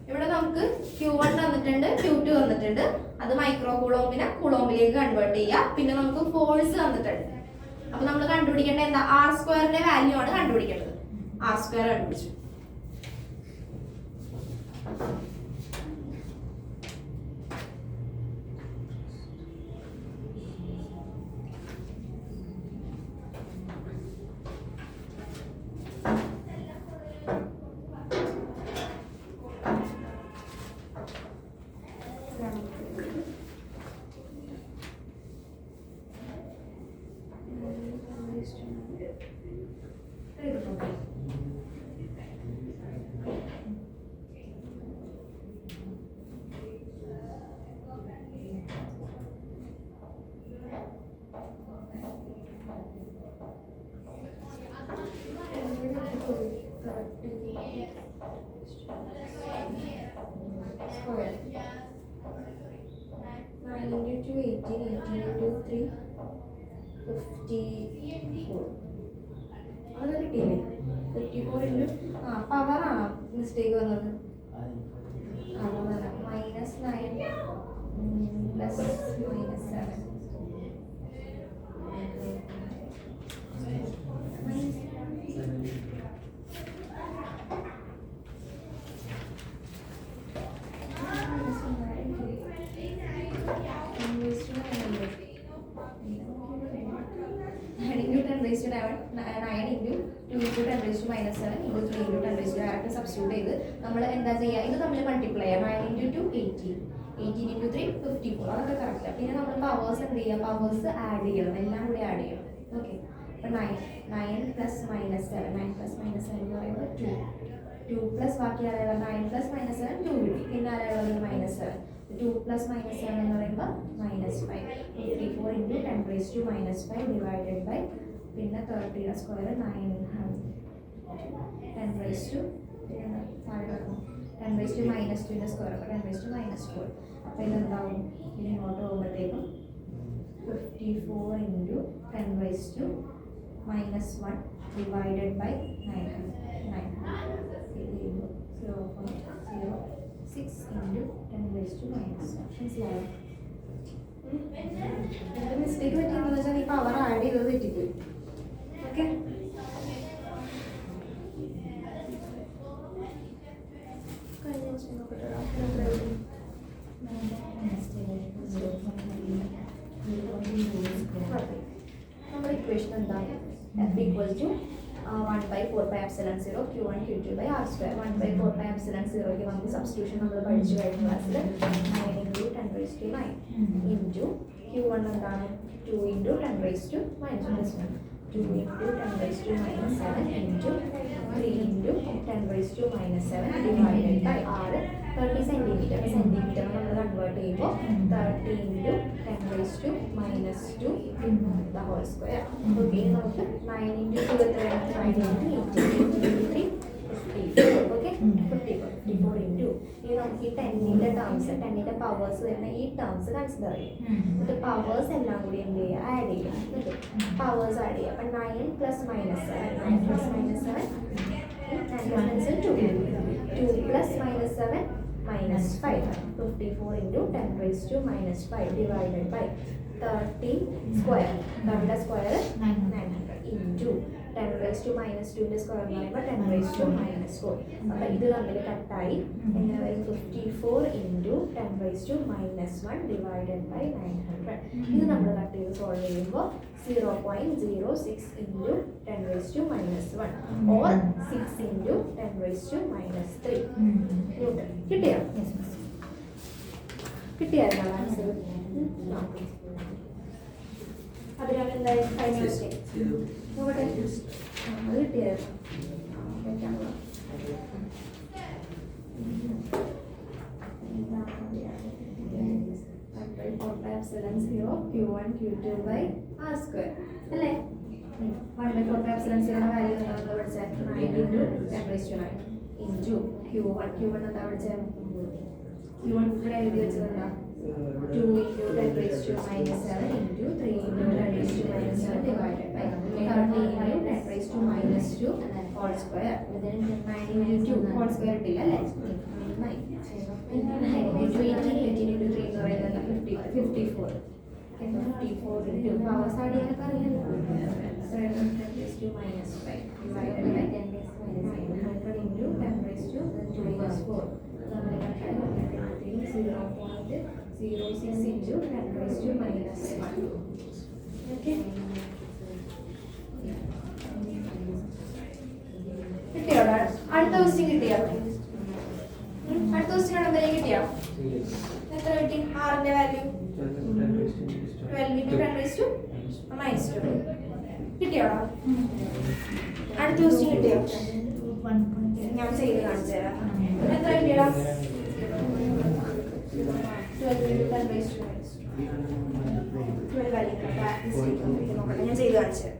ഇവിടെ നമുക്ക് Q1 തന്നിട്ടുണ്ട്, Q2 തന്നിട്ടുണ്ട്. അത് മൈക്രോകൂളോമിനെ കൂളോമിലേക്ക് കൺവേർട്ട് ചെയ്യുക. പിന്നെ നമുക്ക് ഫോഴ്സ് തന്നിട്ടുണ്ട്. അപ്പൊ നമ്മൾ കണ്ടുപിടിക്കേണ്ട എന്താ? R² വാല്യൂ ആണ് കണ്ടുപിടിക്കേണ്ടത്. R² കണ്ടുപിടിച്ചു. Square 9 into 18 into 3 54. അത് കിട്ടിയില്ലേ? 54 into പവറാണോ മിസ്റ്റേക്ക് വന്നത്? -9 plus -7. സബ്സ്റ്റിറ്റ്യൂട്ട് ചെയ്ത് നമ്മൾ എന്താ ചെയ്യുക? ഇത് നമ്മൾ മൾട്ടിപ്ലൈ ചെയ്യുക. 9 into 2 18 18 into 3 54. അതൊക്കെ കറക്റ്റാണ്. പിന്നെ നമ്മൾ പവേഴ്സ് എന്ത് ചെയ്യുക? പവേഴ്സ് ആഡ് ചെയ്യണം, എല്ലാം കൂടി ആഡ് ചെയ്യണം. ഓക്കെ, അപ്പോൾ 9 plus -7 9 plus -7 എന്ന് പറയുമ്പോൾ 2 പ്ലസ് ബാക്കി ആരായുള്ള 9 plus -7 2 കിട്ടി. പിന്നെ ആരായുള്ള -7 2 plus -7 എന്ന് പറയുമ്പോൾ -5 54 into 10⁻⁻5 ഡിവൈഡഡ് ബൈ പിന്നെ 30 സ്ക്വയർ 9 10⁻⁻2 10⁻⁻2 സ്ക്വയർ അപ്പോൾ 10⁻�4. അപ്പോൾ ഇതെന്താവും? ഇനി ഇങ്ങോട്ട് പോകുമ്പോഴത്തേക്കും 54 into 10⁻⁻1 ഡിവൈഡഡ് ബൈ 9 0.06 into 10⁻⁻1. മനസ്സിലായോ? മിസ്റ്റേക്ക് പറ്റിയെന്ന് വെച്ചാൽ ഈ പവർ ആഡ് ചെയ്തത് തെറ്റിപ്പോയി. ഓക്കെ, നമ്മുടെ ഇക്വേഷൻ എന്താണ്? F equals to 1/4πε0 Q1 Q2 by R². 1/4πε0 നമുക്ക് സബ്സ്റ്റിറ്റ്യൂഷൻ നമ്മൾ പഠിച്ചു കഴിഞ്ഞ ക്ലാസ്സിൽ 9 into 10⁻⁹ into Q1 എന്താണ് 2 into 10 raised to minus 1. 2 into 10 raised to minus 7 into 3 into 10 raised to minus 7 divided by R 30 centimeter. Centimetre നമ്മൾ കൺവേർട്ട് ചെയ്യുമ്പോൾ 30 into 10 raised to minus 2 the whole square. Okay, നമുക്ക് 9 into 2 എത്രയാണ്? 9 into 8 ഓക്കെ 54 into ഇനി നമുക്ക് ഈ 10ന്റെ ടേംസ് 10ന്റെ പവേഴ്സ് വരുന്ന ഈ ടേംസ് കൺസിഡർ ചെയ്യും. എന്നിട്ട് പവേഴ്സ് എല്ലാം കൂടി എന്ത് ചെയ്യുക? ആഡ് ചെയ്യാം. പവേഴ്സ് ആഡ് ചെയ്യുക. അപ്പം 9 plus minus 7 9 plus minus 7 2 plus minus 7 minus 5 54 into 10 raised to minus 5 divided by 30 square. 30 square 900 into 10 raised to minus 2 square എന്ന് പറയുമ്പോൾ 10 raised to minus 4. അപ്പോൾ ഇത് തമ്മിൽ കട്ടായി എങ്ങനെ വരും? 54 into 10 raised to minus 1 divided by 900. ഇത് നമ്മൾ കട്ട് ചെയ്ത് സോൾവ് ചെയ്യുമ്പോൾ 0.06 into 10 raised to minus 1 or 6 into 10 raised to minus 3 newton. കിട്ടിയോ? കിട്ടിയായിരുന്നോ ആൻസർ? അതിനാണ് എന്തായാലും കഴിഞ്ഞ നോക്കട്ടെ അത് കിട്ടിയായിരുന്നു. Q1 Q2 by R square അല്ലേ? 1/4 epsilon 0 വാല്യൂ എന്താണെന്ന് പഠിച്ചാൽ 9 into 10 raised to 9 into Q1 എന്താ പഠിച്ചത്? Q1 ഇവിടെ എഴുതി വെച്ചത് എന്താ? 2 into 10 raised to minus 7 into 3 into 10 raised to minus 7 divided by 30 into 10 raised to minus 2 whole square. 9 into 2 whole square ഇട്ടില്ല അല്ലേ? 9 into 18 into 3 എന്ന് പറയുന്നത് 54 into പവേഴ്സ് ആഡ് ചെയ്യാനൊക്കെ അറിയാമല്ലോ. 10 raised to minus 5 divided by 900 into 10 raised to minus 4. 0.06 into 10 raised to minus 1. Okay. കിട്ടിയോടാ? അടുത്ത ക്വസ്റ്റ്യൻ കിട്ടിയോ? അടുത്ത ക്വസ്റ്റ്യൻ നമ്പർ കിട്ടിയോ? എത്ര കിട്ടി? ആറിന്റെ value 12 into 10 raised to minus 2. കിട്ടിയോടാ? അടുത്ത ക്വസ്റ്റ്യൻ കിട്ടിയോ? ഞാൻ ചെയ്ത് കാണിച്ചു തരാം. എത്ര കിട്ടിയടാ? 12 into 10 raised to minus 2. 12 value നോക്കട്ടെ, ഞാൻ ചെയ്ത് കാണിച്ചു തരാം.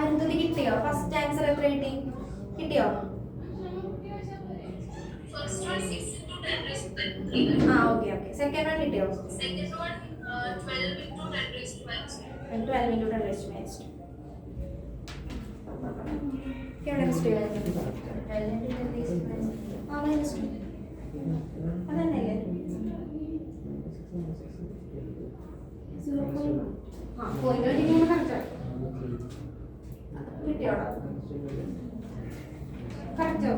അരുന്ധതി കിട്ടിയോ? ഫസ്റ്റ് ആൻസർ എത്ര കിട്ടി? കിട്ടിയോ? ആ ഓക്കെ ഓക്കെ. സെക്കൻഡ് വൺ കിട്ടിയോ? 12 into 10 raised to minus 2. എവിടെ മിസ്റ്റേക്ക് ആ മൈനസ് 2 അതന്നെയല്ലേ? 0. ആ പോയിന്റ് കിട്ടിയോ? കറക്റ്റ് കിട്ടിയോടാ? കറക്റ്റോ?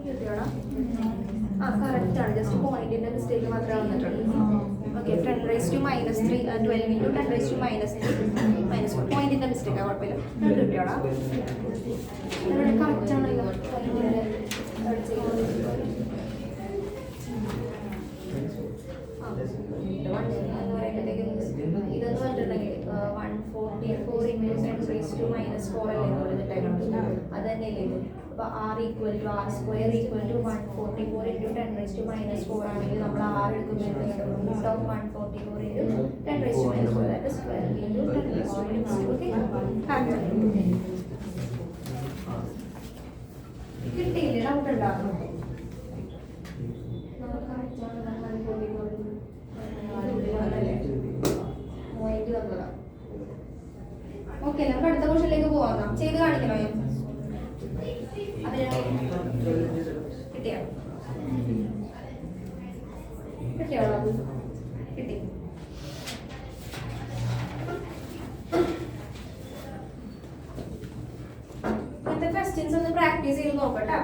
കിട്ടിയോടാ? ആ കറക്റ്റ് ആണ്. ജസ്റ്റ് പോയിന്റിന്റെ മിസ്റ്റേക്ക് മാത്രമേ വന്നിട്ടുള്ളൂ. Okay 10 raised to minus 3 12 into 10 raised to minus 1 പോയിന്റിന്റെ മിസ്റ്റേക്കാ, കുഴപ്പമില്ല. കിട്ടിയോടാ? ഇവിടെ കറക്റ്റ് ആണല്ലോ. ഇതെന്ന് പറഞ്ഞിട്ടുണ്ടെങ്കിൽ 144 into 10 raised to minus 4 അല്ലേ കൊടുത്തിട്ടേക്കുന്നത്? അത് തന്നെയല്ലേ ഇത്? അപ്പോൾ അപ്പോൾ R equal to R square equal to 144 into 10 raised to minus 4 ആണെങ്കിൽ നമ്മൾ R എടുക്കുമ്പോൾ root of 144 into 10 raised to minus 4, that is 12 into 10 raised to minus 2. Okay? കിട്ടിയില്ലേ? ഡൗട്ട് ഉണ്ടാകും. ഓക്കെ, നമുക്ക് അടുത്ത ക്വസ്റ്റ്യനിലേക്ക് പോവാം. ചെയ്ത് കാണിക്കണോ? കിട്ടിയോ? കിട്ടി. ഇങ്ങനത്തെ ക്വസ്റ്റ്യൻസ് ഒന്ന് പ്രാക്ടീസ് ചെയ്ത് നോക്കട്ടെ.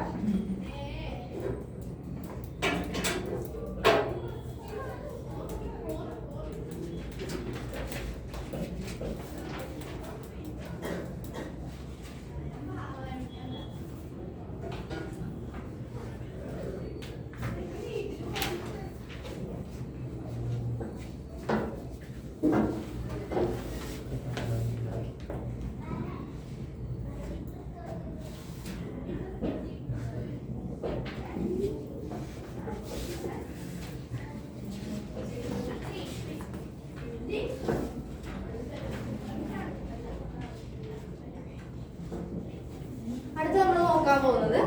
അടുത്ത നമ്മൾ നോക്കാൻ പോകുന്നത്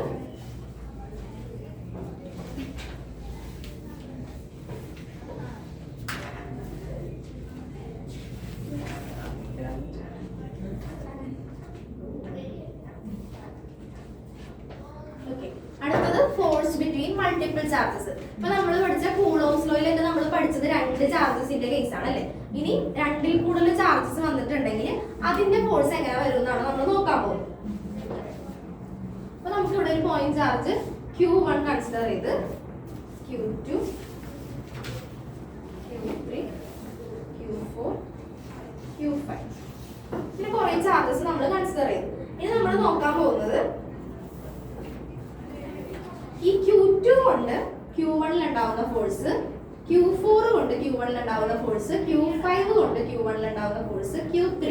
ഫോഴ്സ് ബിറ്റ്വീൻ മൾട്ടിപ്പിൾ ചാർജസ്. ഇപ്പൊ നമ്മൾ പഠിച്ച കൂളോംസ് ലോയിലൊക്കെ നമ്മൾ പഠിച്ചത് 2 ചാർജസിന്റെ കേസാണ് അല്ലെ. ഇനി 2ൽ കൂടുതൽ ചാർജസ് വന്നിട്ടുണ്ടെങ്കിൽ അതിന്റെ ഫോഴ്സ് എങ്ങനെ വരും എന്നാണ് നമ്മൾ നോക്കാൻ പോകുന്നത്. അപ്പൊ നമുക്ക് ഇവിടെ ഒരു പോയിന്റ് ചാർജ് Q1 കൺസിഡർ ചെയ്ത് Q2, Q3, Q4, Q5 പിന്നെ കുറെ ചാർജസ് നമ്മൾ കൺസിഡർ ചെയ്തു. ഇനി നമ്മൾ നോക്കാൻ പോകുന്നത് ഈ Q2 കൊണ്ട് Q1 ഉണ്ടാവുന്ന ഫോഴ്സ്, Q4 കൊണ്ട് Q1 ഉണ്ടാവുന്ന ഫോഴ്സ്, Q5 കൊണ്ട് Q1 ഉണ്ടാവുന്ന ഫോഴ്സ്, Q3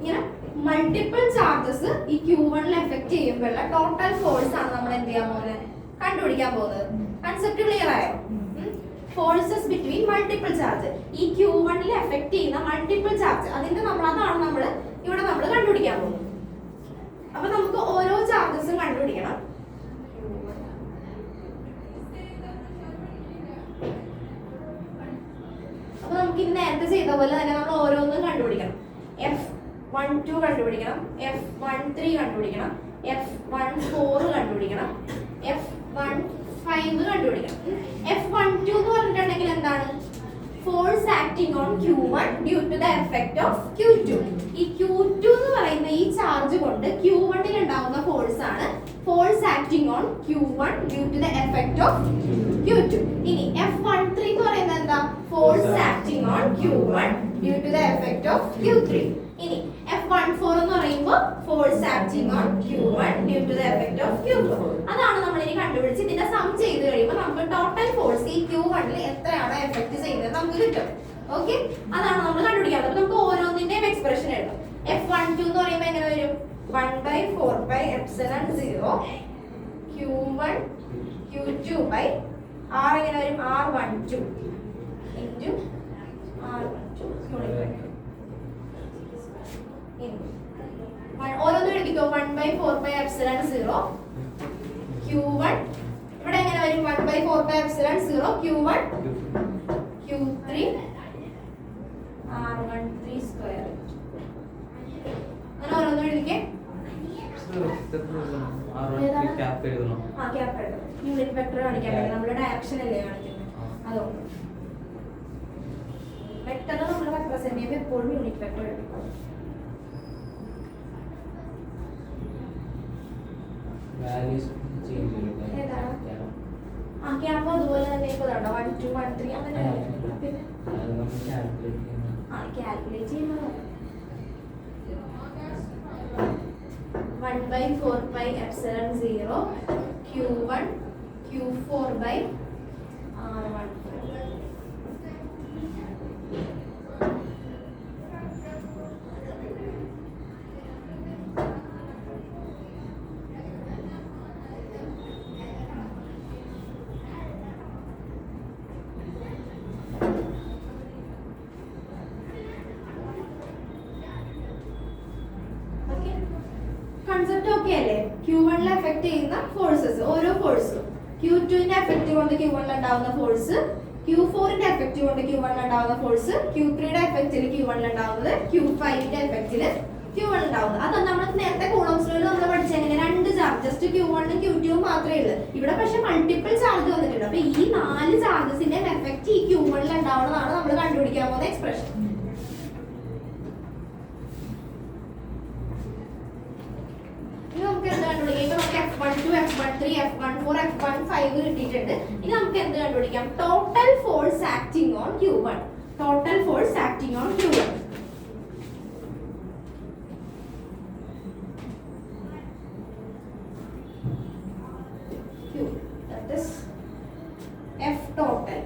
ഇങ്ങനെ മൾട്ടിപ്പിൾ ചാർജസ് ഈ Q1 എഫക്ട് ചെയ്യുമ്പോഴുള്ള ടോട്ടൽ ഫോഴ്സ് ആണ് നമ്മൾ എന്ത് ചെയ്യാൻ പോകുന്നത്, കണ്ടുപിടിക്കാൻ പോകുന്നത്. കൺസെപ്റ്റ് ക്ലിയർ ആയോ? ഫോഴ്സസ് ബിറ്റ്വീൻ മൾട്ടിപ്പിൾ ചാർജ്, ഈ Q1 എഫക്ട് ചെയ്യുന്ന മൾട്ടിപ്പിൾ ചാർജ് അതാണ് നമ്മൾ ഇവിടെ കണ്ടുപിടിക്കാൻ പോകുന്നത്. അപ്പൊ നമുക്ക് ഓരോ ചാർജസും കണ്ടുപിടിക്കണം. അപ്പൊ നമുക്ക് ഇനി നേരത്തെ ചെയ്ത പോലെ തന്നെ നമ്മൾ ഓരോന്നും കണ്ടുപിടിക്കണം. F12 കണ്ടുപിടിക്കണം, F13 കണ്ടുപിടിക്കണം, F14 കണ്ടുപിടിക്കണം, F15 കണ്ടുപിടിക്കണം. F12 എന്ന് പറഞ്ഞിട്ടുണ്ടെങ്കിൽ എന്താണ്? Force acting on Q1 due to the effect of Q2. ഈ Q2 എന്ന് പറയുന്ന ഈ ചാർജ് കൊണ്ട് Q1 ൽ ഉണ്ടാവുന്ന ഫോഴ്സ് ആണ് force acting on Q1 due to the effect of Q2. ഇനി F13 എന്ന് പറയുന്നത് എന്താ? Force acting on Q1 due to the effect of Q3. ഇനി F14 എന്ന് പറയുമ്പോൾ force acting on Q1 due to the effect of Q4. അതാണ് നമ്മൾ ഇനി കണ്ടുപിടിച്ച് ഇതിന്റെ സം ചെയ്ത് കഴിയുമ്പോൾ നമുക്ക് ടോട്ടൽ ഫോഴ്സ് ഈ Q1 ൽ എത്രയാണ് എഫക്ട് ചെയ്യുന്നത് നമുക്ക് കിട്ടും. ഓക്കെ, അതാണ് നമ്മൾ കണ്ടുപിടിക്കാൻ. അപ്പൊ നമുക്ക് ഓരോന്നിന്റെയും എക്സ്പ്രഷൻ എഴുതാം. F12 എന്ന് പറയുമ്പോൾ എങ്ങനെ വരും? 1/4πε0 Q1 Q2 by R എങ്ങനെ വരും? R12 into R12 ഓരോന്നും എഴുതിക്കോ. 1/4πε0 Q1 ഇവിടെ എങ്ങനെ വരും? 1/4πε0 Q1 Q3 R13 സ്ക്വയർ. അങ്ങനെ ഓരോന്നും എഴുതിക്കേ. യൂണിറ്റ് വെക്ടർ കാണിക്കാൻ വേണ്ടി നമ്മുടെ ഡയറക്ഷൻ അല്ലേ കാണിക്കുന്നത്, അതുകൊണ്ട് വെക്ടർ നമ്മൾ റെപ്രസെന്റ് ചെയ്യുമ്പോൾ എപ്പോഴും യൂണിറ്റ് വെക്ടർ എടുക്കും. ക്യാമ്പ് അതുപോലെ തന്നെ ഇപ്പോൾ 1 2 1 3 അങ്ങനെ പിന്നെ കാൽക്കുലേറ്റ് ചെയ്യുമ്പോൾ 1/4πε0 Q1 Q4 by R14. Okay അല്ലേ? Q1 എഫക്ട് ചെയ്യുന്ന ഫോഴ്സസ്, ഓരോ ഫോഴ്സും Q2ന്റെ എഫക്ട് കൊണ്ട് Q1 ഉണ്ടാവുന്ന ഫോഴ്സ്, Q4ന്റെ എഫക്ട് കൊണ്ട് Q1 ഉണ്ടാവുന്ന ഫോഴ്സ്, Q3യുടെ എഫക്റ്റിൽ Q1 ഉണ്ടാവുന്നത്, Q5ന്റെ എഫക്റ്റിൽ Q1 ഉണ്ടാവുന്നത്. അത് നമ്മൾ നേരത്തെ കൂളോംസ് ലോയിൽ നമ്മൾ പഠിച്ചെങ്ങനെ രണ്ട് ചാർജ്, ജസ്റ്റ് Q1 ഉം Q2 ഉം മാത്രമേ ഉള്ളൂ. ഇവിടെ പക്ഷെ മൾട്ടിപ്പിൾ ചാർജ് വന്നിട്ടുണ്ട്. അപ്പൊ ഈ 4 ചാർജസിന്റെ എഫക്ട് ഈ Q1 ഉണ്ടാവുന്നതാണ് നമ്മൾ കണ്ടുപിടിക്കാൻ പോകുന്ന എക്സ്പ്രഷൻ. നമുക്ക് എന്ത് കണ്ടുപിടിക്കാം? നമുക്ക് F12, F13, F14, F15 കിട്ടിയിട്ടുണ്ട്. ഇനി നമുക്ക് എന്ത് കണ്ടുപിടിക്കാം? Total force acting on Q1. Total force acting on Q1. That is F total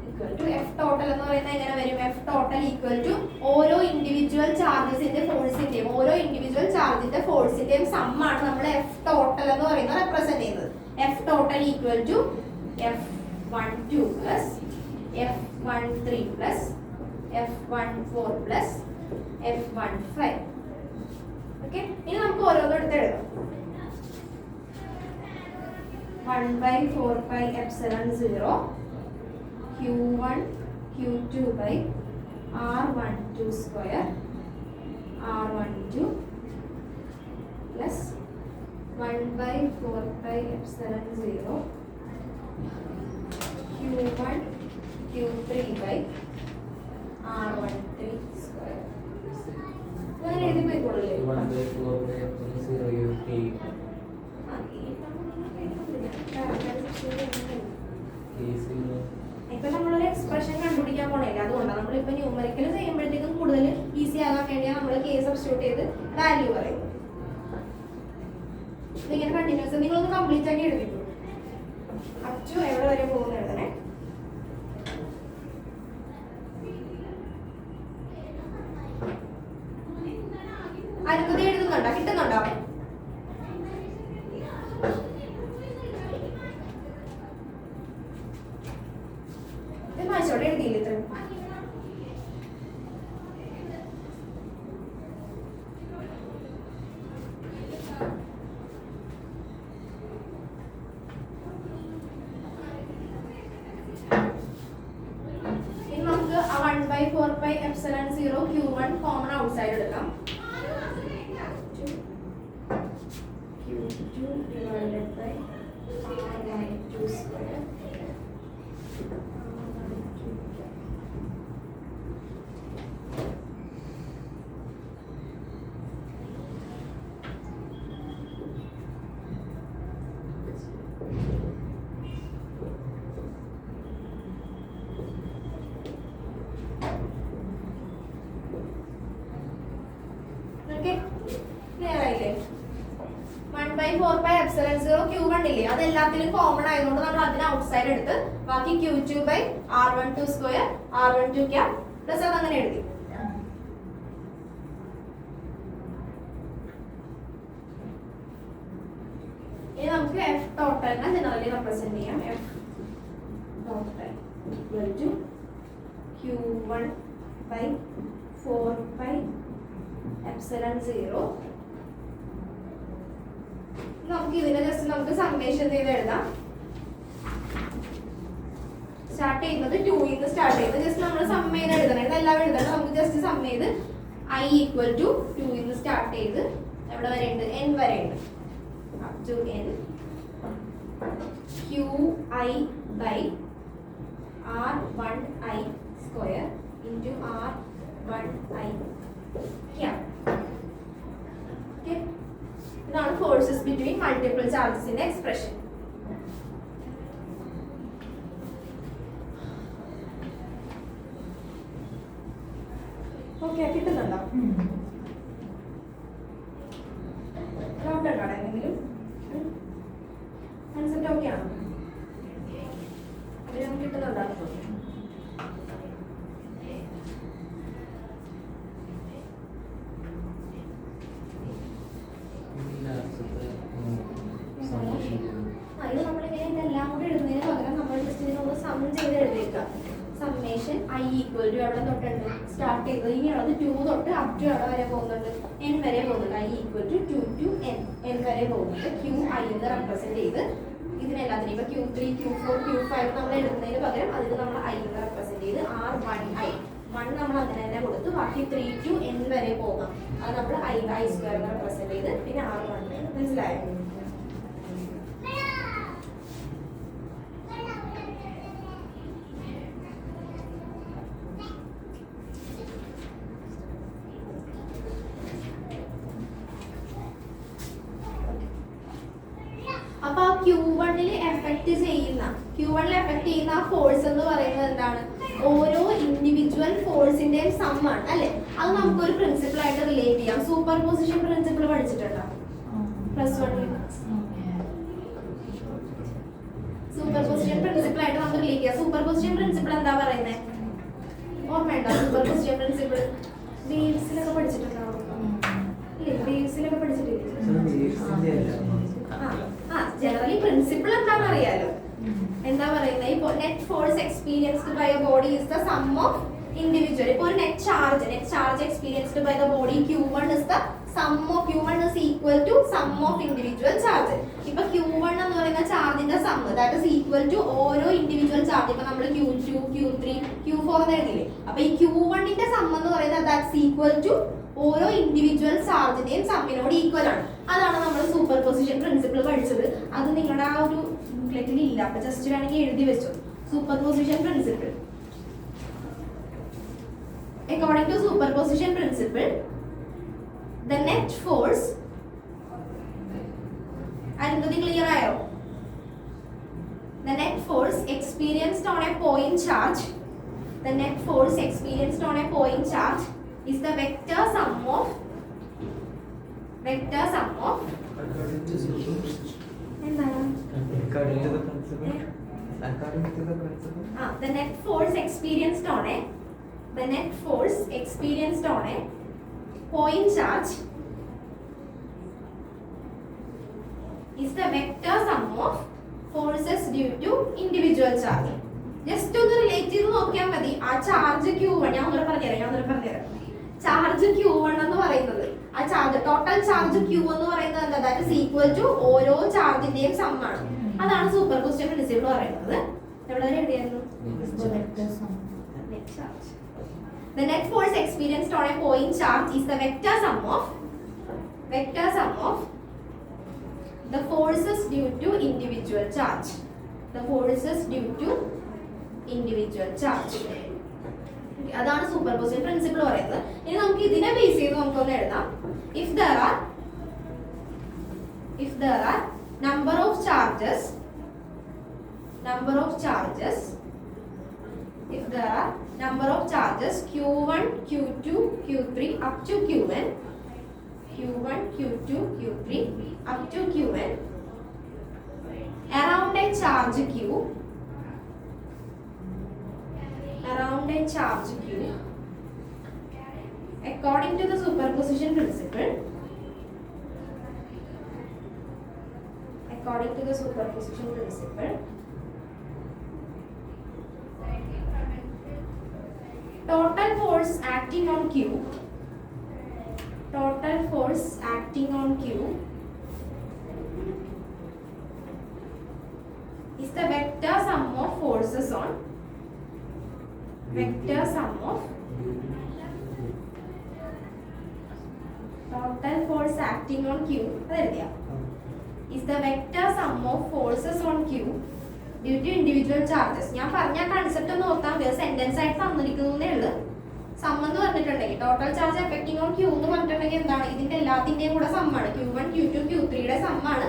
equal to F total എന്ന് പറയുന്നത് എങ്ങനെ വരും? F total equal to ഓരോ ഇൻഡിവിജ്വൽ ചാർജസിന്റെ ഫോഴ്സിന്റെയും സം ആണ് നമ്മൾ F total എന്ന് പറയുന്നത് റെപ്രസെന്റ് ചെയ്യുന്നത്. F total equal to F12 plus F13 plus F14 plus F15. Okay, ഇനി നമുക്ക് ഓരോന്നും എടുത്ത് എഴുതാം. 1/4 pi epsilon 0 Q1 Q2 by R12 square R12 plus 1/4 pi epsilon 0 Q1 Q3 by R13 square. അങ്ങനെ എഴുതി പോയിക്കോളൂ. 1/4 pi epsilon 0 U3. ഇപ്പൊ നമ്മളൊരു എക്സ്പ്രഷൻ കണ്ടുപിടിക്കാൻ പോണില്ല, അതുകൊണ്ടാണ് നമ്മളിപ്പോ ന്യൂമറിക്കൽ ചെയ്യുമ്പോഴത്തേക്കും കൂടുതൽ ഈസി ആകാൻ വേണ്ടിയാണ് നമ്മൾ കേസ് സബ്സ്റ്റിറ്റ്യൂട്ട് ചെയ്ത് വാല്യൂ പറയുന്നത്. ഇങ്ങനെ കണ്ടിന്യൂസ് നിങ്ങളൊന്ന് കംപ്ലീറ്റ് ആക്കി എഴുതിക്കോളൂ. അച്ചു എവിടെ വരെ പോകുന്ന എഴുതണേ. അരുപത് എഴുതുന്നുണ്ടോ? കിട്ടുന്നുണ്ടോ? എഴുതിയില്ല ഇത്ര. ഇനി നമുക്ക് 1/4 pi epsilon 0 Q1 common outside എടുക്കാം. Q2 divided by R12 square. Q1 ഇല്ലേ, അത് എല്ലാത്തിലും കോമൺ ആയതുകൊണ്ട് നമ്മൾ അതിനെ ഔട്ട്സൈഡ് എടുത്ത് ബാക്കി Q2 by R12 square R12 cap plus അത് അങ്ങനെ എഴുതി. ഇനി നമുക്ക് F ടോട്ടലിനെ ജനറലി റെപ്രസെന്റ് ചെയ്യാം. F total equal to Q1 by 4 pi epsilon 0. നമുക്ക് ഇതിനെ ജസ്റ്റ് നമുക്ക് സമ്മേഷൻ ചെയ്ത് എഴുതാം. സ്റ്റാർട്ട് ചെയ്യുന്നത് 2 ന്ന് സ്റ്റാർട്ട് ചെയ്യുന്നത് ജസ്റ്റ് നമ്മൾ സം ചെയ്ത് എഴുതണം. ഇതെല്ലാം എഴുതണം. നമുക്ക് ജസ്റ്റ് സം ചെയ്ത് I equal to 2 ന്ന് സ്റ്റാർട്ട് ചെയ്ത് എവിടെ വരെ ഉണ്ട്? n വരെ ഉണ്ട്. up to n Qi by R1I square into R1I cap. Okay, ഇതാണ് ഫോഴ്സസ് ബിറ്റ്വീൻ മൾട്ടിപ്പിൾ ചാർജസിന്റെ എക്സ്പ്രഷൻ. ഓക്കെ, കിട്ടുന്നുണ്ടോ? ഡൗട്ട് ഉണ്ടോ എന്തെങ്കിലും? കൺസെപ്റ്റ് ഓക്കെ ആണോ? അതിന് കിട്ടുന്നുണ്ടോ? ഇത് നമ്മളിങ്ങനെ ഇതെല്ലാം കൂടെ എഴുതുന്നതിന് പകരം നമ്മൾ ജസ്റ്റ് ഇതിനൊന്ന് സം ചെയ്ത് എഴുതിയേക്കാം. Summation equation i equal to എവിടെ തൊട്ടുണ്ട് സ്റ്റാർട്ട് ചെയ്തത് ഇനിയുള്ളത് 2 തൊട്ട് അപ് ടു എവിടെ വരെ പോകുന്നുണ്ട് n വരെ പോകുന്നുണ്ട്. i equal to 2 to n വരെ പോകുന്നുണ്ട്. q i എന്ന് റെപ്രസെന്റ് ചെയ്ത് ഇതിനെല്ലാത്തിനും ഇപ്പൊ Q3 Q4 Q5 നമ്മൾ എഴുതുന്നതിന് പകരം അതിന് നമ്മൾ i എന്ന് റെപ്രസെന്റ് ചെയ്ത് R1i 1 നമ്മൾ അങ്ങനെ തന്നെ കൊടുത്ത് ബാക്കി 3 to n വരെ പോകാം. അത് നമ്മൾ i സ്ക്വയർ എന്ന് റെപ്രസെന്റ് ചെയ്ത് പിന്നെ R1 മനസ്സിലായോ? അപ്പൊ ആ Q1 എഫക്ട് ചെയ്യുന്ന ആ ഫോഴ്സ് എന്ന് പറയുന്നത് എന്താണ്? ഓരോ ഇൻഡിവിജ്വൽ ഫോഴ്സിന്റെയും സം ആണ് അല്ലെ? അത് നമുക്കൊരു പ്രിൻസിപ്പിൾ ആയിട്ട് റിലേറ്റ് ചെയ്യാം. സൂപ്പർ പൊസിഷൻ പ്രിൻസിപ്പിൾ പഠിച്ചിട്ടുണ്ടോ +1? സൂപ്പർ പൊസിഷൻ പ്രിൻസിപ്പിൾ ആയിട്ട് നമുക്ക് റിലേറ്റ് ചെയ്യാം. സൂപ്പർ പൊസിഷൻ പ്രിൻസിപ്പിൾ എന്താ പറയുന്നത്? ഓർമ്മയുണ്ടോ? സൂപ്പർ പൊസിഷൻ പ്രിൻസിപ്പിൾ വേവ്സിലൊക്കെ പഠിച്ചിട്ടുണ്ടോ? ഇല്ലേ, വേവ്സിലൊക്കെ പഠിച്ചിട്ടില്ലേ? ജനറലി പ്രിൻസിപ്പിൾ എന്താണെന്ന് അറിയാലോ. എന്താ പറയുന്നത്? ഇപ്പൊ net force experienced by a body is the sum of individual. ഇപ്പൊ ഒരു net charge experienced by the body Q1 is the sum of Q1 is equal to sum of individual charge. ഇപ്പൊ Q1 എന്ന് പറയുന്ന ചാർജിന്റെ sum that is equal to ഓരോ ഇൻഡിവിജ്വൽ ചാർജ്. ഇപ്പൊ നമ്മൾ Q2 Q3 Q4 എന്ന് എഴുതിയില്ലേ? അപ്പൊ ഈ Q1 ന്റെ സം എന്ന് പറയുന്നത് that's equal to ഓരോ ഇൻഡിവിജ്വൽ ചാർജിന്റെയും സമ്മിനോട് ഈക്വൽ ആണ്. അതാണ് നമ്മൾ സൂപ്പർ പൊസിഷൻ പ്രിൻസിപ്പിൾ പഠിച്ചത്. അത് നിങ്ങളുടെ ആ ഒരു ബുക്ക്ലെറ്റിൽ ഇല്ല, അപ്പൊ ജസ്റ്റ് വേണമെങ്കിൽ എഴുതി വെച്ചു. Super position principle, according to superposition principle, the net force Arundhati clear ആയോ? The net force experienced on a point charge is the vector sum of എന്താണ്? The net force experienced on a point charge is the vector sum of forces due to individual charge. Just ഒന്ന് റിലേറ്റ് ചെയ്ത് നോക്കിയാൽ മതി. ആ ചാർജ് Q1 ഞാൻ ഒന്നുകൂടെ പറഞ്ഞുതരാം. ചാർജ് Q1 എന്ന് പറയുന്നത് ആ ചാർജ് ടോട്ടൽ ചാർജ് Q എന്ന് പറയുന്നത് എന്താ? ദാറ്റ് ഈസ് ഈക്വൽ ടു ഓരോ ചാർജിന്റെയും സം ആണ്. അതാണ് സൂപ്പർ പൊസിഷൻ പ്രിൻസിപ്പിൾ പറയുന്നത്. എവിടെ വരെ എഴുതിയായിരുന്നു? The net force experienced on a point charge is the vector sum of the forces due to individual charge. അതാണ് സൂപ്പർ പൊസിഷൻ പ്രിൻസിപ്പിൾ പറയുന്നത്. ഇനി നമുക്ക് ഇതിനെ ബേസ് ചെയ്ത് നമുക്കൊന്ന് എഴുതാം. If there are number of charges Q1 Q2 Q3 up to Qn, around a charge Q, according to the superposition principle, total force acting on Q is the vector sum of forces on total force acting on Q is the vector sum of forces on Q due to individual charges. ഞാൻ പറഞ്ഞ കൺസെപ്റ്റ് ഒന്ന് ഓർത്താൽ മതി. സെന്റൻസ് ആയിട്ട് തന്നിരിക്കുന്നേ ഉള്ളൂ. സം എന്ന് പറഞ്ഞിട്ടുണ്ടെങ്കിൽ total charge affecting on Q എന്ന് പറഞ്ഞിട്ടുണ്ടെങ്കിൽ എന്താണ്? ഇതിന്റെ എല്ലാത്തിന്റെയും കൂടെ സമ്മാണ്. Q1 Q2 Q3 സമ്മാണ്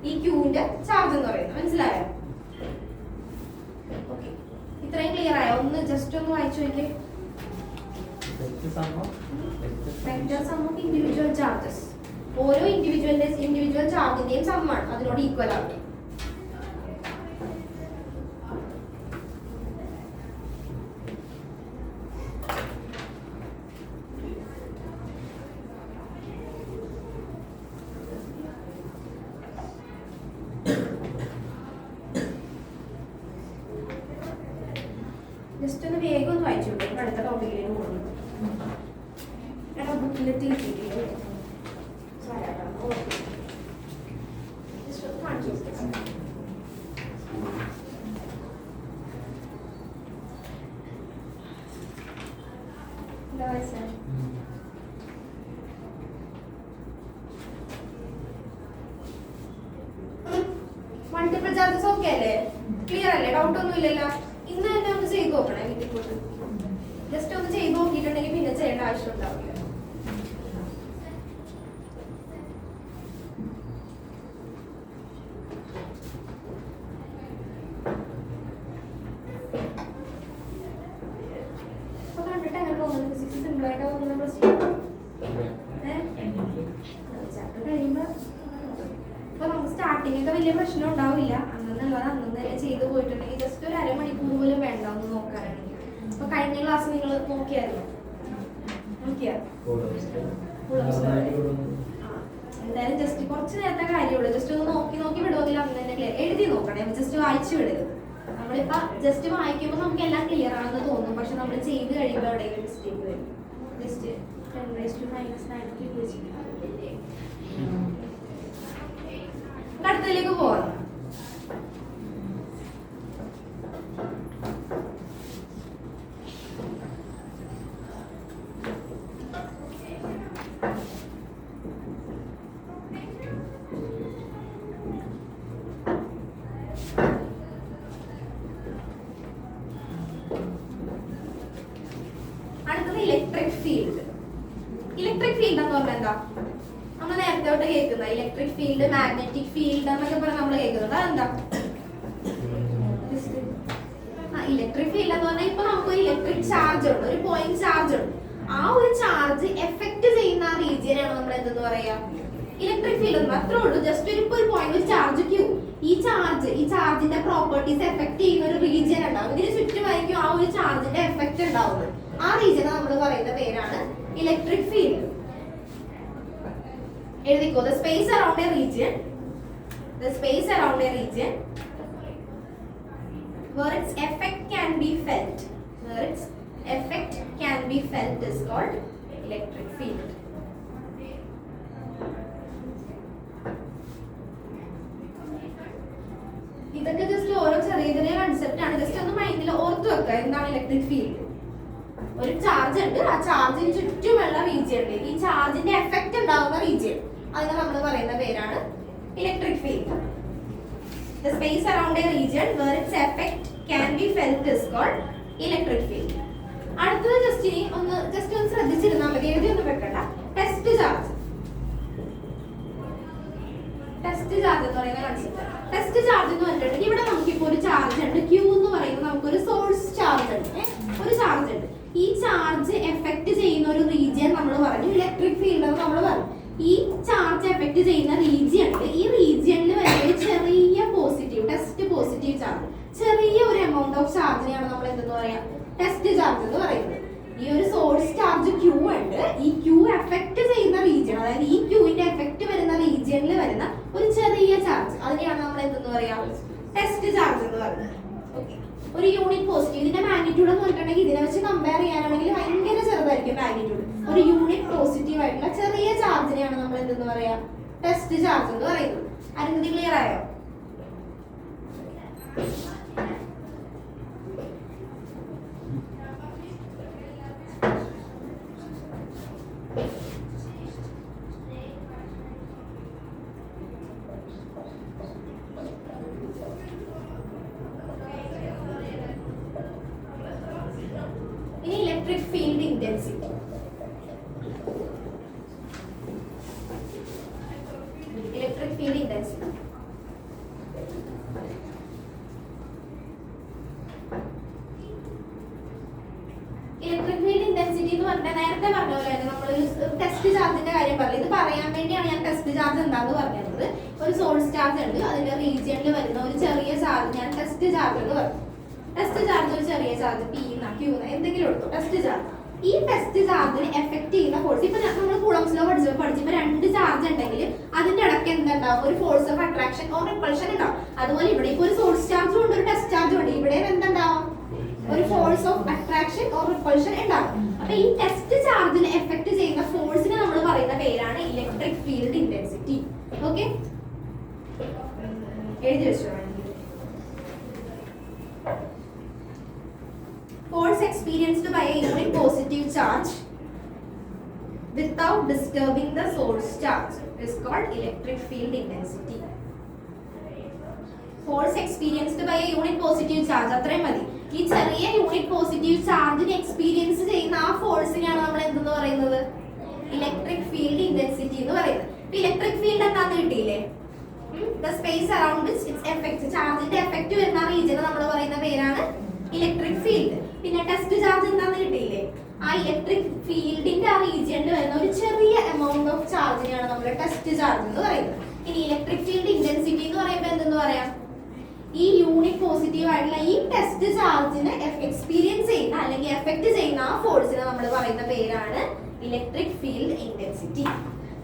ഈ Qന്റെ ചാർജ് എന്ന് പറയുന്നത്. മനസ്സിലായോ? ഓക്കെ, ഇത്രയും ക്ലിയർ ആയോ? ഒന്ന് ജസ്റ്റ് ഒന്ന് വായിച്ചു നോക്കിയേ. Vector some of individual charges, ഓരോ ഇൻഡിവിജ്വൽ ചാർജിന്റെയും സമ്മാണ്, അതിനോട് ഈക്വൽ ആണ്. ജസ്റ്റ് ഒന്ന് വേഗം ഒന്ന് വായിച്ചു വിട്ടു അടുത്ത ടോപ്പിക്കിലേക്ക് പോകുന്നു. ബുക്കിലെത്തി കിട്ടിയിട്ടില്ല ജസ്റ്റ് ഒന്ന് കാണിച്ചു കൊടുക്കാം. എന്താ വായിച്ചത്? മൾട്ടിപ്പിൾ ചാർജസ് ഓക്കെ അല്ലേ? ക്ലിയർ അല്ലേ? ഡൗട്ട് ഒന്നും ഇല്ലല്ലോ? ഇന്ന് തന്നെ ഒന്ന് ചെയ്ത് നോക്കണേ വീട്ടിൽ പോയിട്ട്. ജസ്റ്റ് ഒന്ന് ചെയ്ത് നോക്കിയിട്ടുണ്ടെങ്കിൽ പിന്നെ ചെയ്യേണ്ട ആവശ്യം ഉണ്ടാവില്ല. അപ്പൊ കണ്ടിട്ട് അങ്ങനെ തോന്നുന്നു ഫിസിക്സ് സിമ്പിൾ ആയിട്ട് തോന്നുന്ന പ്രശ്നം ചാപ്റ്റർ കഴിയുമ്പോ ഇപ്പൊ നമുക്ക് സ്റ്റാർട്ടിംഗ് ഒക്കെ വലിയ പ്രശ്നം ഉണ്ടാവില്ല. അന്നുള്ളത് അന്നു തന്നെ ചെയ്ത് പോയിട്ടുണ്ടെങ്കിൽ ജസ്റ്റ് ഒരു അരമണിക്കൂർ പോലും വേണ്ട ഒന്ന് നോക്കാനാണെങ്കിൽ. അപ്പൊ കഴിഞ്ഞ ക്ലാസ് നിങ്ങൾ നോക്കിയായിരുന്നു? എന്തായാലും ജസ്റ്റ് കുറച്ച് നേരത്തെ കാര്യമുള്ളൂ. ജസ്റ്റ് ഒന്ന് നോക്കി വിടുമെങ്കിൽ അന്ന് തന്നെ എഴുതി നോക്കണേ, ജസ്റ്റ് വായിച്ചു വിടരുത്. നമ്മളിപ്പോ ജസ്റ്റ് വായിക്കുമ്പോൾ നമുക്ക് എല്ലാം ക്ലിയർ ആണെന്ന് തോന്നും, പക്ഷെ നമ്മൾ ചെയ്ത് കഴിയുമ്പോൾ എവിടെയെങ്കിലും മിസ്റ്റേക്ക് വരും. ജസ്റ്റ് 10⁻⁹ അടുത്തതിലേക്ക് പോവാം. അടുത്തത് ഇലക്ട്രിക് ഫീൽഡ്. ഇലക്ട്രിക് ഫീൽഡ് എന്ന് പറഞ്ഞാൽ എന്താ? നമ്മൾ നേരത്തെ തൊട്ട് കേൾക്കുന്ന ഇലക്ട്രിക് ഫീൽഡ്, മാഗ്നറ്റിക് ഫീൽഡ് എന്നൊക്കെ പറഞ്ഞ് നമ്മൾ കേൾക്കുന്നുണ്ട്. അതെന്താ? ഇലക്ട്രിക് ഫീൽഡ് എന്ന് പറഞ്ഞാൽ ഇപ്പൊ നമുക്ക് ഒരു ഇലക്ട്രിക് ചാർജ് ഉണ്ട്, ഒരു പോയിന്റ് ചാർജ് ഉണ്ട്. ആ ഒരു ചാർജ് എഫക്ട് ചെയ്യുന്ന ആ റീജിയനാണ് നമ്മൾ എന്തെന്ന് പറയാ? ഇലക്ട്രിക് ഫീൽഡ് എന്ന് അത്രേ ഉള്ളൂ. ജസ്റ്റ് ഒരു പോയിന്റ്, ഒരു ചാർജ് ക്യൂ, ഈ ചാർജിന്റെ പ്രോപ്പർട്ടീസ് എഫക്ട് ചെയ്യുന്ന ഒരു റീജിയൻ ഉണ്ടാവും. ഇതിന് ചുറ്റുമായിരിക്കും ആ ഒരു ചാർജിന്റെ എഫക്ട് ഉണ്ടാവുന്നത്. ആ റീജിയനെ നമ്മൾ പറയുന്ന പേരാണ് ഇലക്ട്രിക് ഫീൽഡ്. എഴുതിക്കോ. The space around a region where its effect can be felt is called electric field. ഇതൊക്കെ ജസ്റ്റ് ഓരോ ചെറിയ ചെറിയ കൺസെപ്റ്റ് ആണ്. ജസ്റ്റ് ഒന്ന് മൈൻഡിൽ ഓർത്ത് വെക്കുക എന്താണ് ഇലക്ട്രിക് ഫീൽഡ്. ഒരു ചാർജ് ഉണ്ട്, ആ ചാർജിന് ചുറ്റുമുള്ള റീജിയൻ, ഈ ചാർജിന്റെ എഫക്റ്റ് ഉണ്ടാവുന്ന റീജിയൻ, അതിനെ നമ്മൾ പറയുന്ന പേരാണ് electric field. The space around a region where its effect can be felt is called electric field. അടുത്തത് ജസ്റ്റ് ഒന്ന് ശ്രദ്ധിച്ചിരുന്നാൽ മതി, എഴുതിയൊന്നും വെക്കണ്ട. ടെസ്റ്റ് ചാർജ് എന്ന് പറയുന്ന കൺസെപ്റ്റ്. ടെസ്റ്റ് ചാർജ് എന്ന് പറഞ്ഞിട്ടുണ്ടെങ്കിൽ ഇവിടെ നമുക്കിപ്പോ ഒരു ചാർജ് ഉണ്ട്, ക്യൂ എന്ന് പറയുന്നത് നമുക്കൊരു സോഴ്സ് ചാർജ് ഉണ്ട്, ഒരു ചാർജ് ഉണ്ട്. ഈ ചാർജ് എഫക്ട് ചെയ്യുന്ന ഒരു റീജിയൻ നമ്മൾ പറഞ്ഞു ഇലക്ട്രിക് ഫീൽഡ് എന്ന് നമ്മൾ പറഞ്ഞു. ഈ ചാർജ് എഫക്ട് ചെയ്യുന്ന റീജിയനിൽ ഈ റീജിയനിൽ വരുന്ന ഒരു ചെറിയ പോസിറ്റീവ്, ടെസ്റ്റ് പോസിറ്റീവ് ചാർജ്, ചെറിയ ഒരു എമൗണ്ട് ഓഫ് ചാർജിനെയാണ് നമ്മൾ എന്തെന്ന് പറയാ? ടെസ്റ്റ് ചാർജ് എന്ന് പറയുന്നത്. ഈ ഒരു സോഴ്സ് ചാർജ് ക്യൂ ഉണ്ട്, ഈ ക്യൂ എഫക്ട് ചെയ്യുന്ന റീജിയൻ, അതായത് ഈ ക്യൂവിന്റെ എഫക്ട് വരുന്ന റീജിയനിൽ വരുന്ന ഒരു ചെറിയ ചാർജ്, അതിനെയാണ് നമ്മൾ എന്തെന്ന് പറയാ? ടെസ്റ്റ് ചാർജ് എന്ന് പറയുന്നത്. ഓക്കെ, ഒരു യൂണിറ്റ് പോസിറ്റീവ്. ഇതിന്റെ മാഗ്നിറ്റ്യൂഡ് എന്ന് പറഞ്ഞിട്ടുണ്ടെങ്കിൽ ഇതിനെ വെച്ച് കമ്പയർ ചെയ്യാനാണെങ്കിൽ ഭയങ്കര ചെറുതായിരിക്കും മാഗ്നിറ്റ്യൂഡ്. ഒരു യൂണിറ്റ് പോസിറ്റീവ് ആയിട്ടുള്ള ചെറിയ ചാർജിനെയാണ് നമ്മൾ എന്തെന്ന് പറയാ? ടെസ്റ്റ് ചാർജ് എന്ന് പറയുന്നത്. അരുന്ധതി ക്ലിയർ ആയോ? ഇനി electric field intensity. Electric field intensity എന്ന് പറഞ്ഞാൽ നേരത്തെ പറഞ്ഞ പോലെ തന്നെ നമ്മളൊരു ടെസ്റ്റ് ചാർജിന്റെ കാര്യം പറഞ്ഞു. ഇത് പറയാൻ വേണ്ടിയാണ് ഞാൻ ടെസ്റ്റ് ചാർജ് എന്താന്ന് പറഞ്ഞത്. ഒരു സോഴ്സ് ചാർജ് ഉണ്ട്, അതിന്റെ റീജിയനിൽ വരുന്ന ഒരു ചെറിയ ചാർജ് ഞാൻ ടെസ്റ്റ് ചാർജ് എന്ന് പറഞ്ഞു. ടെസ്റ്റ് ചാർജ് ഒരു ചെറിയ ചാർജ് പി ക്യൂ എന്തെങ്കിലും എടുത്തു. ടെസ്റ്റ് ചാർജ്, ഈ ടെസ്റ്റ് ചാർജിന് എഫക്ട് ചെയ്യുന്ന ഫോഴ്സ്, ഇപ്പൊ നമ്മൾ കൂളംസ് ലോ പഠിച്ചപ്പോ രണ്ട് ചാർജ് ഉണ്ടെങ്കിൽ അതിന്റെ ഇടയ്ക്ക് എന്തുണ്ടാവും? ഒരു force of attraction or repulsion ഉണ്ടാവും. അതുപോലെ ഇവിടെ ഇപ്പൊ ഒരു സോഴ്സ് ചാർജും ഉണ്ട്, ഒരു ടെസ്റ്റ് ചാർജും ഉണ്ട്. ഇവിടെ എന്തുണ്ടാവും? ഒരു force force of attraction or repulsion ഉണ്ടാകും. അപ്പൊ ഈ ടെസ്റ്റ് ചാർജിനെ എഫക്ട് ചെയ്യുന്ന ഫോഴ്സിനെ നമ്മൾ പറയുന്ന പേരാണ് ഇലക്ട്രിക് ഫീൽഡ് ഇന്റൻസിറ്റി. ഓക്കെ, എഴുതി വെച്ചോ. Force experienced by a unit positive charge without disturbing the source charge is called electric field intensity. Force experienced by a unit positive charge, അത്രയും മതി. ഈ ചെറിയ യൂണിറ്റ് പോസിറ്റീവ് ചാർജിനെ എക്സ്പീരിയൻസ് ചെയ്യുന്ന ആ ഫോഴ്സിനെയാണ് നമ്മൾ എന്തെന്ന് പറയുന്നത്? ഇലക്ട്രിക് ഫീൽഡ് ഇന്റൻസിറ്റി എന്ന് പറയുന്നത്. ഇലക്ട്രിക് ഫീൽഡ് എന്താന്ന് കിട്ടിയില്ലേ? The space around which its effect, ചാർജിന്റെ എഫക്റ്റ് വരുന്ന റീജിയനെ നമ്മൾ പറയുന്ന പേരാണ് ഇലക്ട്രിക് ഫീൽഡ്. പിന്നെ ടെസ്റ്റ് ചാർജ് എന്താന്ന് കിട്ടിയില്ലേ? ആ ഇലക്ട്രിക് ഫീൽഡിന്റെ ആ റീജിയനിൽ വരുന്ന ഒരു ചെറിയ എമൗണ്ട് ഓഫ് ചാർജിനെയാണ് നമ്മൾ ടെസ്റ്റ് ചാർജ് എന്ന് പറയുന്നത്. ഇനി ഇലക്ട്രിക് ഫീൽഡ് ഇന്റൻസിറ്റി എന്ന് പറയുമ്പോൾ എന്തെന്ന് പറയാം? ഈ യൂണിറ്റ് പോസിറ്റീവ് ആയിട്ടുള്ള ഈ ടെസ്റ്റ് ചാർജിനെ എക്സ്പീരിയൻസ് ചെയ്യുന്ന അല്ലെങ്കിൽ എഫക്ട് ചെയ്യുന്ന ആ ഫോഴ്സിനെ നമ്മൾ പറയുന്ന പേരാണ് electric field intensity.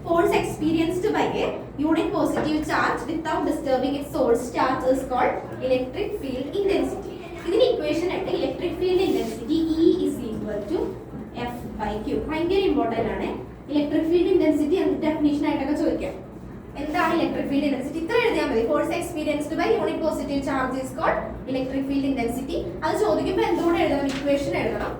Force experienced by a unit positive charge without disturbing its source charge is called electric field intensity. ഇതിന് ഇക്വേഷൻ ഉണ്ട്. Electric field intensity E is equal to F by Q. ഭയങ്കര ഇമ്പോർട്ടന്റ് ആണ്. ഇലക്ട്രിക് ഫീൽഡ് ഇന്റൻസിറ്റി ഡെഫിനിഷൻ ആയിട്ടൊക്കെ ചോദിക്കാം. എന്താണ് ഇലക്ട്രിക് ഫീൽഡ് ഇന്റൻസിറ്റി? ഇത്ര എഴുതിയാൽ മതി. Force experienced by unit positive charge is called electric field intensity. അത് ചോദിക്കുമ്പോൾ എന്തുകൊണ്ട് എഴുതണം? ഇക്വേഷൻ എഴുതണം,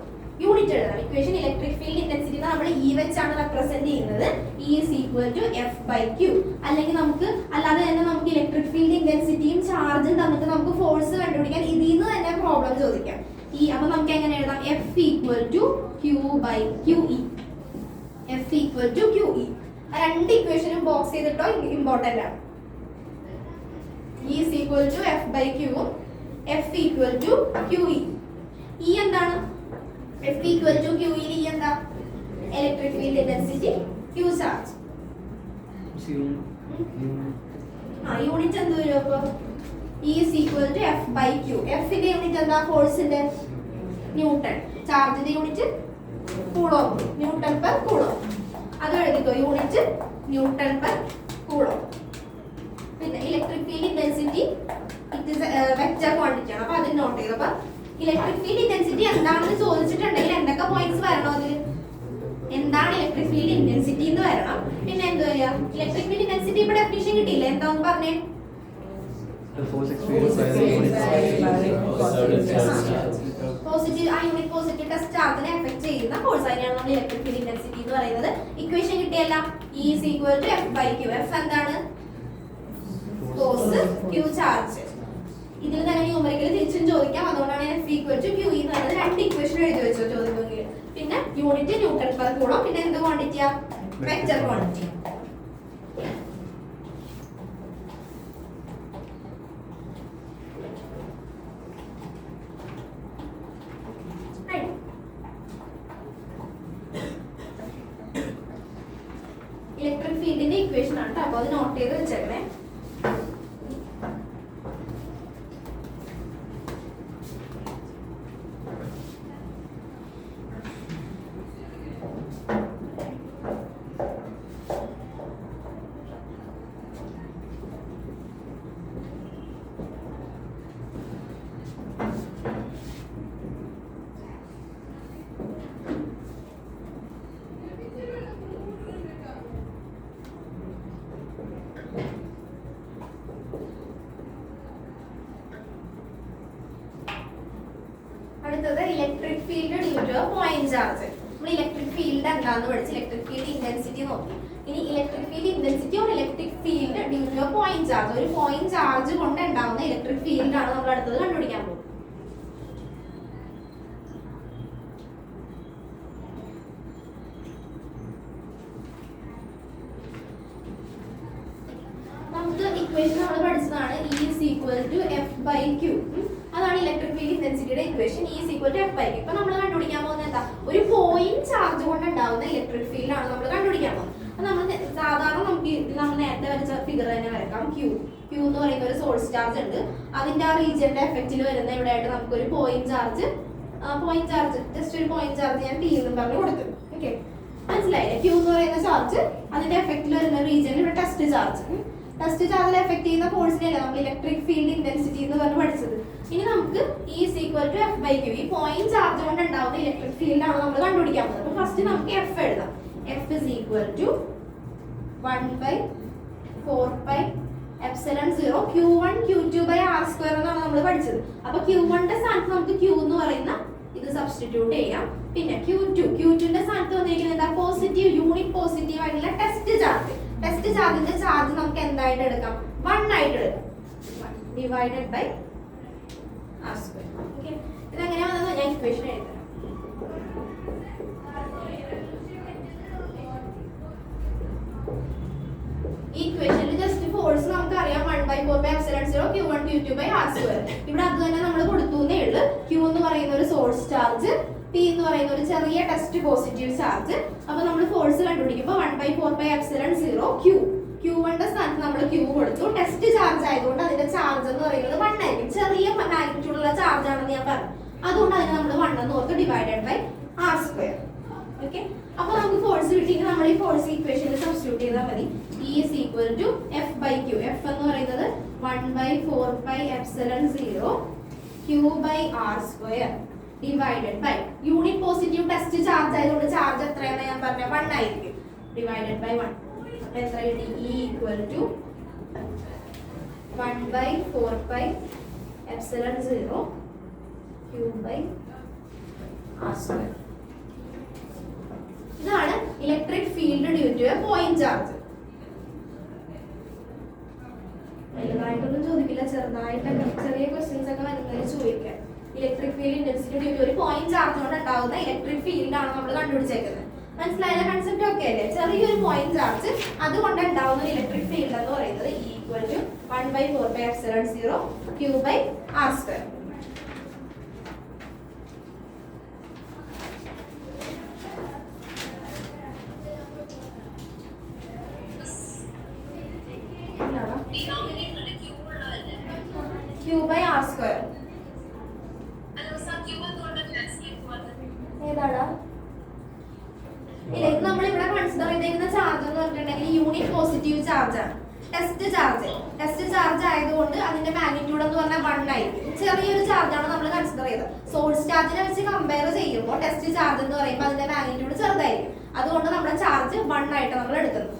യൂണിറ്റ് എഴുതണം. ഇക്വേഷൻ ഇലക്ട്രിക് ഫീൽഡ് ഇന്റൻസിറ്റി നമ്മൾ E വെച്ചാണ് റെപ്രസെന്റ് ചെയ്യുന്നത്. E is equal to F by Q. അല്ലെങ്കിൽ നമുക്ക് അല്ലാതെ തന്നെ നമുക്ക് ഇലക്ട്രിക് ഫീൽഡ് ഇന്റൻസിറ്റിയും ചാർജും തന്നിട്ട് നമുക്ക് ഫോഴ്സ് കണ്ടുപിടിക്കാൻ ഇതിൽ നിന്ന് തന്നെ പ്രോബ്ലം ചോദിക്കാം. അപ്പൊ നമുക്ക് എങ്ങനെ എഴുതാം? F equal to Q by QE. F equal to QE. രണ്ട് ഇക്വേഷനും ബോക്സ് ചെയ്തിട്ടോ ഇമ്പോർട്ടന്റ് ആണ്. E is equal to F by Q, F equal to QE. E എന്താണ്? F equal to QE. E എന്താ? Electric field intensity, Q charge. Unit എന്ത് വരും അപ്പൊ? E is equal to F by Q. F ന്റെ യൂണിറ്റ് എന്താ? ഫോഴ്സിന്റെ ന്യൂട്ടൺ. ചാർജിന്റെ unit coulomb, newton per coulomb. അത് എഴുതിക്കോ, യൂണിറ്റ് ന്യൂട്ടൺ പെർ കൂളോം. പിന്നെ electric field intensity it is vector quantity ആണ്. അപ്പൊ അത് നോട്ട് ചെയ്തു. അപ്പൊ ഇലക്ട്രിക് ഫീൽഡ് ഇന്റൻസിറ്റി എന്താണെന്ന് ചോദിച്ചിട്ടുണ്ടെങ്കിൽ എന്തൊക്കെ പോയിന്റ്സ് വരണോ അതിൽ? എന്താണ് ഇലക്ട്രിക് ഫീൽഡ് ഇന്റൻസിറ്റി എന്ന് വരണം. പിന്നെ എന്ത് വരിക? ഇലക്ട്രിക് ഫീൽഡ് ഇന്റൻസിറ്റി ഇവിടെ ഡെഫിനിഷൻ കിട്ടിയില്ല. എന്താന്ന് പറഞ്ഞേ? പോസിറ്റീവ് ആ യൂണിറ്റ് പോസിറ്റീവ് ടെസ്റ്റ് ചാർജിനെ എഫക്ട് ചെയ്യുന്ന ഫോഴ്സ് അതിനെയാണ് നമ്മൾ ഇലക്ട്രിക് ഫീൽഡ് ഇന്റൻസിറ്റി എന്ന് പറയുന്നത്. ഇക്വേഷൻ കിട്ടിയല്ല? E is equal to F by Q. F എന്താണ്? Force, Q charge. ഇതിൽ തന്നെ ന്യൂമറിക്കൽ തിരിച്ചും ചോദിക്കാം. അതുകൊണ്ടാണ് F equal to QE എന്ന് പറയുന്നത്. രണ്ട് ഇക്വേഷൻ എഴുതി വെച്ചോ ചോദിക്കുമെങ്കിൽ. പിന്നെ യൂണിറ്റ് ന്യൂട്ടൺ പെർ കൂളോം. പിന്നെ എന്ത് ക്വാണ്ടിറ്റിയാ? Vector quantity. ഇലക്ട്രിക് ഫീൽഡിന്റെ ഇക്വേഷൻ ആണ്. അപ്പൊ അത് നോട്ട് ചെയ്ത് വെച്ചേക്കണേ. അടുത്തത് electric field due to point charge. നമ്മൾ ഇലക്ട്രിക് ഫീൽഡ് എന്താന്ന് പഠിച്ച് ഇലക്ട്രിക് ഫീൽഡ് ഇന്റൻസിറ്റി നോക്കി. ഇനി electric field intensity or electric field due to point charge. ഒരു പോയിന്റ് ചാർജ് കൊണ്ട് ഉണ്ടാവുന്ന ഇലക്ട്രിക് ഫീൽഡ് ആണ് നമ്മൾ അടുത്തത് കണ്ടുപിടിക്കാൻ പോകുന്നത്. നമുക്ക് ഇക്വേഷൻ നമ്മൾ പഠിച്ചതാണ്. E is equal to F by Q. അതാണ് ഇലക്ട്രിക് ഫീൽഡ് ഇന്റൻസിറ്റിയുടെ equation. E is equal to F by Q. ഇപ്പൊ നമ്മൾ കണ്ടുപിടിക്കാൻ പോകുന്നത് എന്താ? ഒരു പോയിന്റ് ചാർജ് കൊണ്ട് ഉണ്ടാവുന്ന ഇലക്ട്രിക് ഫീൽഡ് ആണ് നമ്മൾ കണ്ടുപിടിക്കാൻ പോകുന്നത്. അപ്പൊ നമ്മൾ സാധാരണ നമ്മൾ നേരത്തെ വരച്ച ഫിഗർ തന്നെ വരക്കാം. Q എന്ന് പറയുന്ന ഒരു സോഴ്സ് ചാർജ് ഉണ്ട്. അതിന്റെ ആ റീജിയന്റെ എഫക്റ്റിൽ വരുന്ന ഇവിടെ ആയിട്ട് നമുക്ക് ഒരു പോയിന്റ് ചാർജ് ജസ്റ്റ് ഒരു പോയിന്റ് ചാർജ് ഞാൻ P എന്ന് പറഞ്ഞു കൊടുത്തു. ഓക്കെ, മനസ്സിലായില്ലേ? Q എന്ന് പറയുന്ന ചാർജ് അതിന്റെ എഫക്റ്റിൽ വരുന്ന റീജിയനിൽ ഇവിടെ ടെസ്റ്റ് ടെസ്റ്റ് ചാർജിൽ എഫക്ട് ചെയ്യുന്ന ഫോഴ്സിനെയല്ല നമ്മൾ ഇലക്ട്രിക് ഫീൽഡ് ഇന്റൻസിറ്റി എന്ന് പറഞ്ഞ് പഠിച്ചത്. ഇനി നമുക്ക് E is equal to F by Q, ഈ പോയിന്റ് ചാർജ് കൊണ്ട് ഉണ്ടാവുന്ന ഇലക്ട്രിക് ഫീൽഡ് ആണ് നമ്മൾ കണ്ടുപിടിക്കാൻ പോകുന്നത്. അപ്പോൾ ഫസ്റ്റ് നമുക്ക് F എഴുതാം. F is equal to 1 by 4 pi epsilon 0 Q1 Q2 by R square എന്നാണ് നമ്മൾ പഠിച്ചത്. അപ്പോൾ Q1 ന്റെ സ്ഥാനത്ത് നമുക്ക് Q എന്ന് പറയുന്ന ഇത് സബ്സ്റ്റിറ്റ്യൂട്ട് ചെയ്യാം. പിന്നെ Q2 ന്റെ സ്ഥാനത്ത് വന്നിരിക്കുന്നത് എന്താ? പോസിറ്റീവ്, യൂണിറ്റ് പോസിറ്റീവ് ആയിട്ടുള്ള ടെസ്റ്റ് ചാർജ്. ടെസ്റ്റ് ചാർജിന്റെ ചാർജ് നമുക്ക് എന്തായിട്ട് എടുക്കാം? 1 ആയിട്ട് എടുക്കാം. 1 ഡിവൈഡഡ് ബൈ R square. ഓക്കേ, ഇതെങ്ങനെ വന്നോ ഞാൻ ഇക്വേഷൻ എഴുതാം. ഈ ഇക്വേഷനിൽ ജസ്റ്റ് ഫോഴ്സ് നമുക്ക് അറിയാം 1 by 4 by epsilon 0 Q1 Q2 by R square. ഇവിടെ അത് തന്നെ നമ്മൾ കൊടുത്തുന്നേ ഉള്ളൂ. Q എന്ന് പറയുന്ന ഒരു സോഴ്സ് ചാർജ്, P എന്ന് പറയുന്ന ഒരു ചെറിയ ടെസ്റ്റ് പോസിറ്റീവ് ചാർജ്. അപ്പോൾ നമ്മൾ force കണ്ടുപിടിക്കുമ്പോൾ 1 by 4 by epsilon 0 Q1 ന്റെ സ്ഥാനത്ത് നമ്മൾ Q കൊടുത്തു. ടെസ്റ്റ് ചാർജ് ആയതുകൊണ്ട് അതിന്റെ ചാർജ് എന്ന് പറയുന്നത് 1 ആയിരിക്കും. ചെറിയ മാഗ്നിറ്റ്യൂഡ് ഉള്ള ചാർജ് ആണെന്ന് ഞാൻ പറഞ്ഞു. അതുകൊണ്ട് അതിനെ നമ്മൾ 1 എന്ന് ഓർത്ത് divided by R square. Okay, അപ്പോൾ നമുക്ക് ഫോഴ്സ് കിട്ടിയിട്ട് നമ്മൾ ഈ ഫോഴ്സ് ഇക്വേഷനിൽ സബ്സ്റ്റിറ്റ്യൂട്ട് ചെയ്താൽ മതി. E is equal to F by Q. F എന്ന് പറയുന്നത് 1 by 4 pi epsilon 0 Q by R square divided by unit positive test charge ആയതുകൊണ്ട് ചാർജ് എത്രയാണ് ഞാൻ പറഞ്ഞ 1 ആയിരിക്കും. Divided by 1. അപ്പോൾ എത്ര കിട്ടി? E equal to 1 by 4 pi epsilon 0 Q by R square. ഇതാണ് electric field due to a point charge. വലുതായിട്ടൊന്നും ചോദിക്കില്ല, ചെറുതായിട്ടൊക്കെ ചെറിയ ക്വസ്റ്റ്യൻസ് ഒക്കെ വരുന്നതിൽ ചോദിക്കാം. Electric field intensity due to ഒരു പോയിന്റ് ചാർജ് കൊണ്ട് ഉണ്ടാവുന്ന ഇലക്ട്രിക് ഫീൽഡ് ആണ് നമ്മൾ കണ്ടുപിടിച്ചേക്കുന്നത്. മനസ്സിലായ കൺസെപ്റ്റ് ഒക്കെ അല്ലേ? ചെറിയൊരു പോയിന്റ് ചാർജ് അതുകൊണ്ട് ഉണ്ടാവുന്ന ഇലക്ട്രിക് ഫീൽഡ് എന്ന് പറയുന്നത് E equal to 1 by 4 pi epsilon 0 Q by R square. Q by R square. ഏതാടാ? ഇല്ല, ഇത് നമ്മൾ ഇവിടെ കൺസിഡർ ചെയ്തിരിക്കുന്ന ചാർജ് എന്ന് പറഞ്ഞിട്ടുണ്ടെങ്കിൽ യൂണിറ്റ് പോസിറ്റീവ് ചാർജ് ആണ്. ടെസ്റ്റ് ചാർജ് ആയതുകൊണ്ട് അതിന്റെ മാഗ്നിറ്റ്യൂഡ് എന്ന് പറഞ്ഞാൽ 1 ആയിരിക്കും. ചെറിയൊരു ചാർജ് ആണ് നമ്മൾ കൺസിഡർ ചെയ്തത്. സോഴ്സ് ചാർജിനെ വെച്ച് കമ്പയർ ചെയ്യുമ്പോൾ ടെസ്റ്റ് ചാർജ് എന്ന് പറയുമ്പോൾ അതിന്റെ മാഗ്നിറ്റ്യൂഡ് ചെറുതായിരിക്കും. അതുകൊണ്ട് നമ്മുടെ ചാർജ് 1 ആയിട്ട് നമ്മൾ എടുക്കുന്നത്.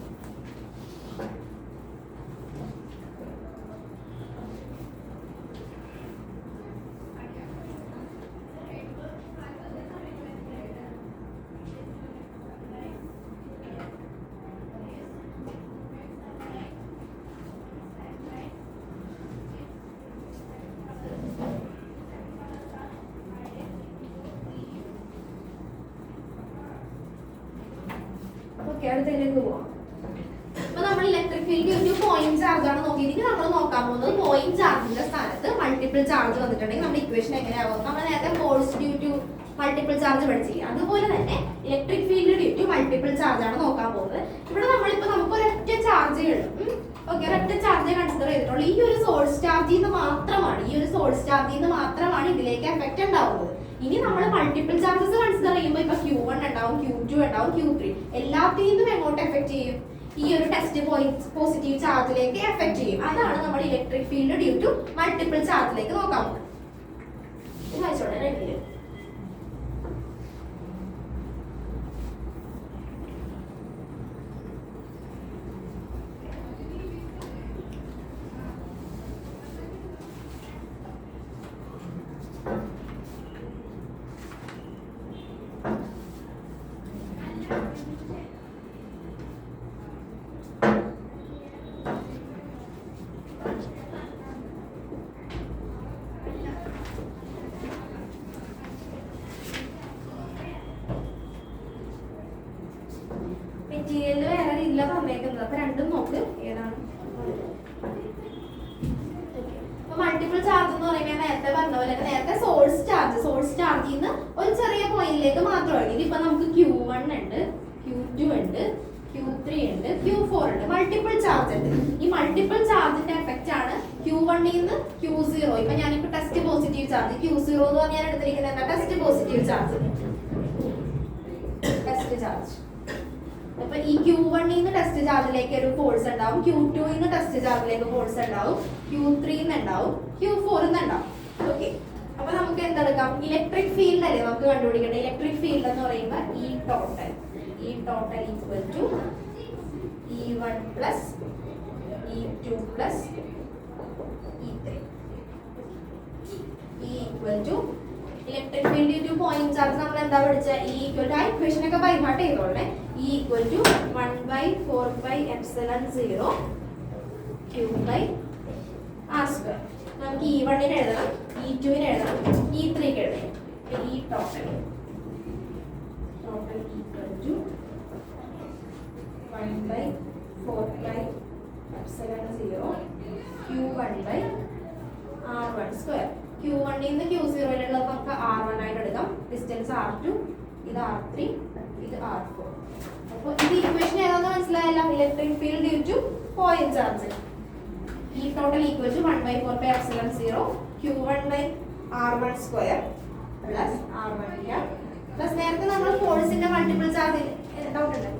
അടുത്തതിലേക്ക് പോവാം. അപ്പൊ നമ്മൾ ഇലക്ട്രിക് ഫീൽഡ് ഒരു പോയിന്റ് ചാർജ് ആണ് നോക്കിയത്. നമ്മൾ നോക്കാൻ പോകുന്നത് പോയിന്റ് ചാർജിന്റെ സ്ഥാനത്ത് മൾട്ടിപ്പിൾ ചാർജ് വന്നിട്ടുണ്ടെങ്കിൽ നമ്മുടെ ഇക്വേഷൻ എങ്ങനെയാവും? നമ്മൾ നേരത്തെ force due to multiple charge പഠിച്ചില്ല. അതുപോലെ തന്നെ electric field due to multiple charge ആണ് നോക്കാൻ പോകുന്നത്. ഇവിടെ നമുക്ക് ഒരൊറ്റ ചാർജ് ഉള്ളൂ. ഓക്കെ, ഒരൊറ്റ ചാർജ് കൺസിഡർ ചെയ്തിട്ടുള്ളൂ. ഈ ഒരു സോഴ്സ് ചാർജിൽ നിന്ന് മാത്രമാണ് ഇതിലേക്ക് എഫക്റ്റ് ഉണ്ടാവുന്നത്. ഇനി നമ്മൾ മൾട്ടിപ്പിൾ ചാർജസ് കൺസിഡർ ചെയ്യുമ്പോൾ ഇപ്പൊ Q1 ഉണ്ടാവും, Q2 ഉണ്ടാവും, Q3 എല്ലാത്തിനും എങ്ങോട്ട് എഫക്ട് ചെയ്യും? ഈ ഒരു ടെസ്റ്റ് പോസിറ്റീവ് ചാർജിലേക്ക് എഫക്ട് ചെയ്യും. അതാണ് നമ്മൾ electric field due to multiple ചാർജിലേക്ക് നോക്കാൻ പോകുന്നത്. ഇത് വായിച്ചോട്ടെ റെഡിയിൽ. മെറ്റീരിയലിൽ വേറെ രീതിയിലാണ് തന്നേക്കുന്നത്. അപ്പൊ രണ്ടും നോക്ക് ഏതാണ്. അപ്പൊ മൾട്ടിപ്പിൾ ചാർജ് എന്ന് പറയുമ്പോൾ നേരത്തെ പറഞ്ഞ പോലെ നേരത്തെ സോഴ്സ് ചാർജിൽ നിന്ന് ഒരു ചെറിയ പോയിന്റിലേക്ക് മാത്രമാണ്. ഇതിപ്പോ നമുക്ക് Q1 ഉണ്ട്, Q2 ഉണ്ട്, Q3 ഉണ്ട്, Q4 ഉണ്ട്, മൾട്ടിപ്പിൾ ചാർജ് ഉണ്ട്. ഈ മൾട്ടിപ്പിൾ ചാർജിന്റെ എഫക്റ്റ് ആണ് Q1 നിന്ന് Q0. ഇപ്പൊ ഞാനിപ്പോ ടെസ്റ്റ് പോസിറ്റീവ് ചാർജ് Q0 എന്ന് പറഞ്ഞാൽ എടുത്തിരിക്കുന്നത് എന്താ? Test positive charge. അപ്പൊ ഈ Q1 ന്ന് ടെസ്റ്റ് ചാർജിലേക്ക് ഒരു ഫോഴ്സ് ഉണ്ടാവും, Q2 ന്ന് ടെസ്റ്റ് ചാർജിലേക്ക് ഫോഴ്സ് ഉണ്ടാവും, Q3 ന്ന് ഉണ്ടാവും, Q4 ന്ന് ഉണ്ടാവും. ഓക്കെ, അപ്പൊ നമുക്ക് എന്തെടുക്കാം? ഇലക്ട്രിക് ഫീൽഡ് അല്ലേ നമുക്ക് കണ്ടുപിടിക്കേണ്ടത്. ഇലക്ട്രിക് ഫീൽഡ് എന്ന് പറയുമ്പോൾ ഈ total equal to E1 plus E2 plus E3 equal to electric field to point charge നമ്മൾ എന്താ പഠിച്ചത്? E ഈക്വൽ ടു ആ ഇക്വേഷൻ ഒക്കെ ബൈ ഹാർട്ട് ചെയ്തോളേ. E equal to 1/4πε0 Q by R square. നമുക്ക് E1 ന് എഴുതണം, E2 ന് എഴുതണം, E3 ക്ക് എഴുതണം. ഈ total equal to 1/4πε0 Q1 by R1 square. Q1 ന്ന് Q0 യിലുള്ളത് നമുക്ക് R1 ആയിട്ട് എടുക്കാം. ഡിസ്റ്റൻസ് R2, ഇത് R3, ഇത് R4. അപ്പോൾ ഇത് ഇക്വേഷൻ ഏതാണെന്ന് മനസ്സിലായല്ലോ? Electric field due to point charge. E total equal to 1/4πε0 Q1 by R1 square plus R1 cap plus നേരത്തെ നമ്മൾ ഫോഴ്സിന്റെ മൾട്ടിപ്പിൾ ചാർജ് ഡൗട്ട് ഉണ്ട്,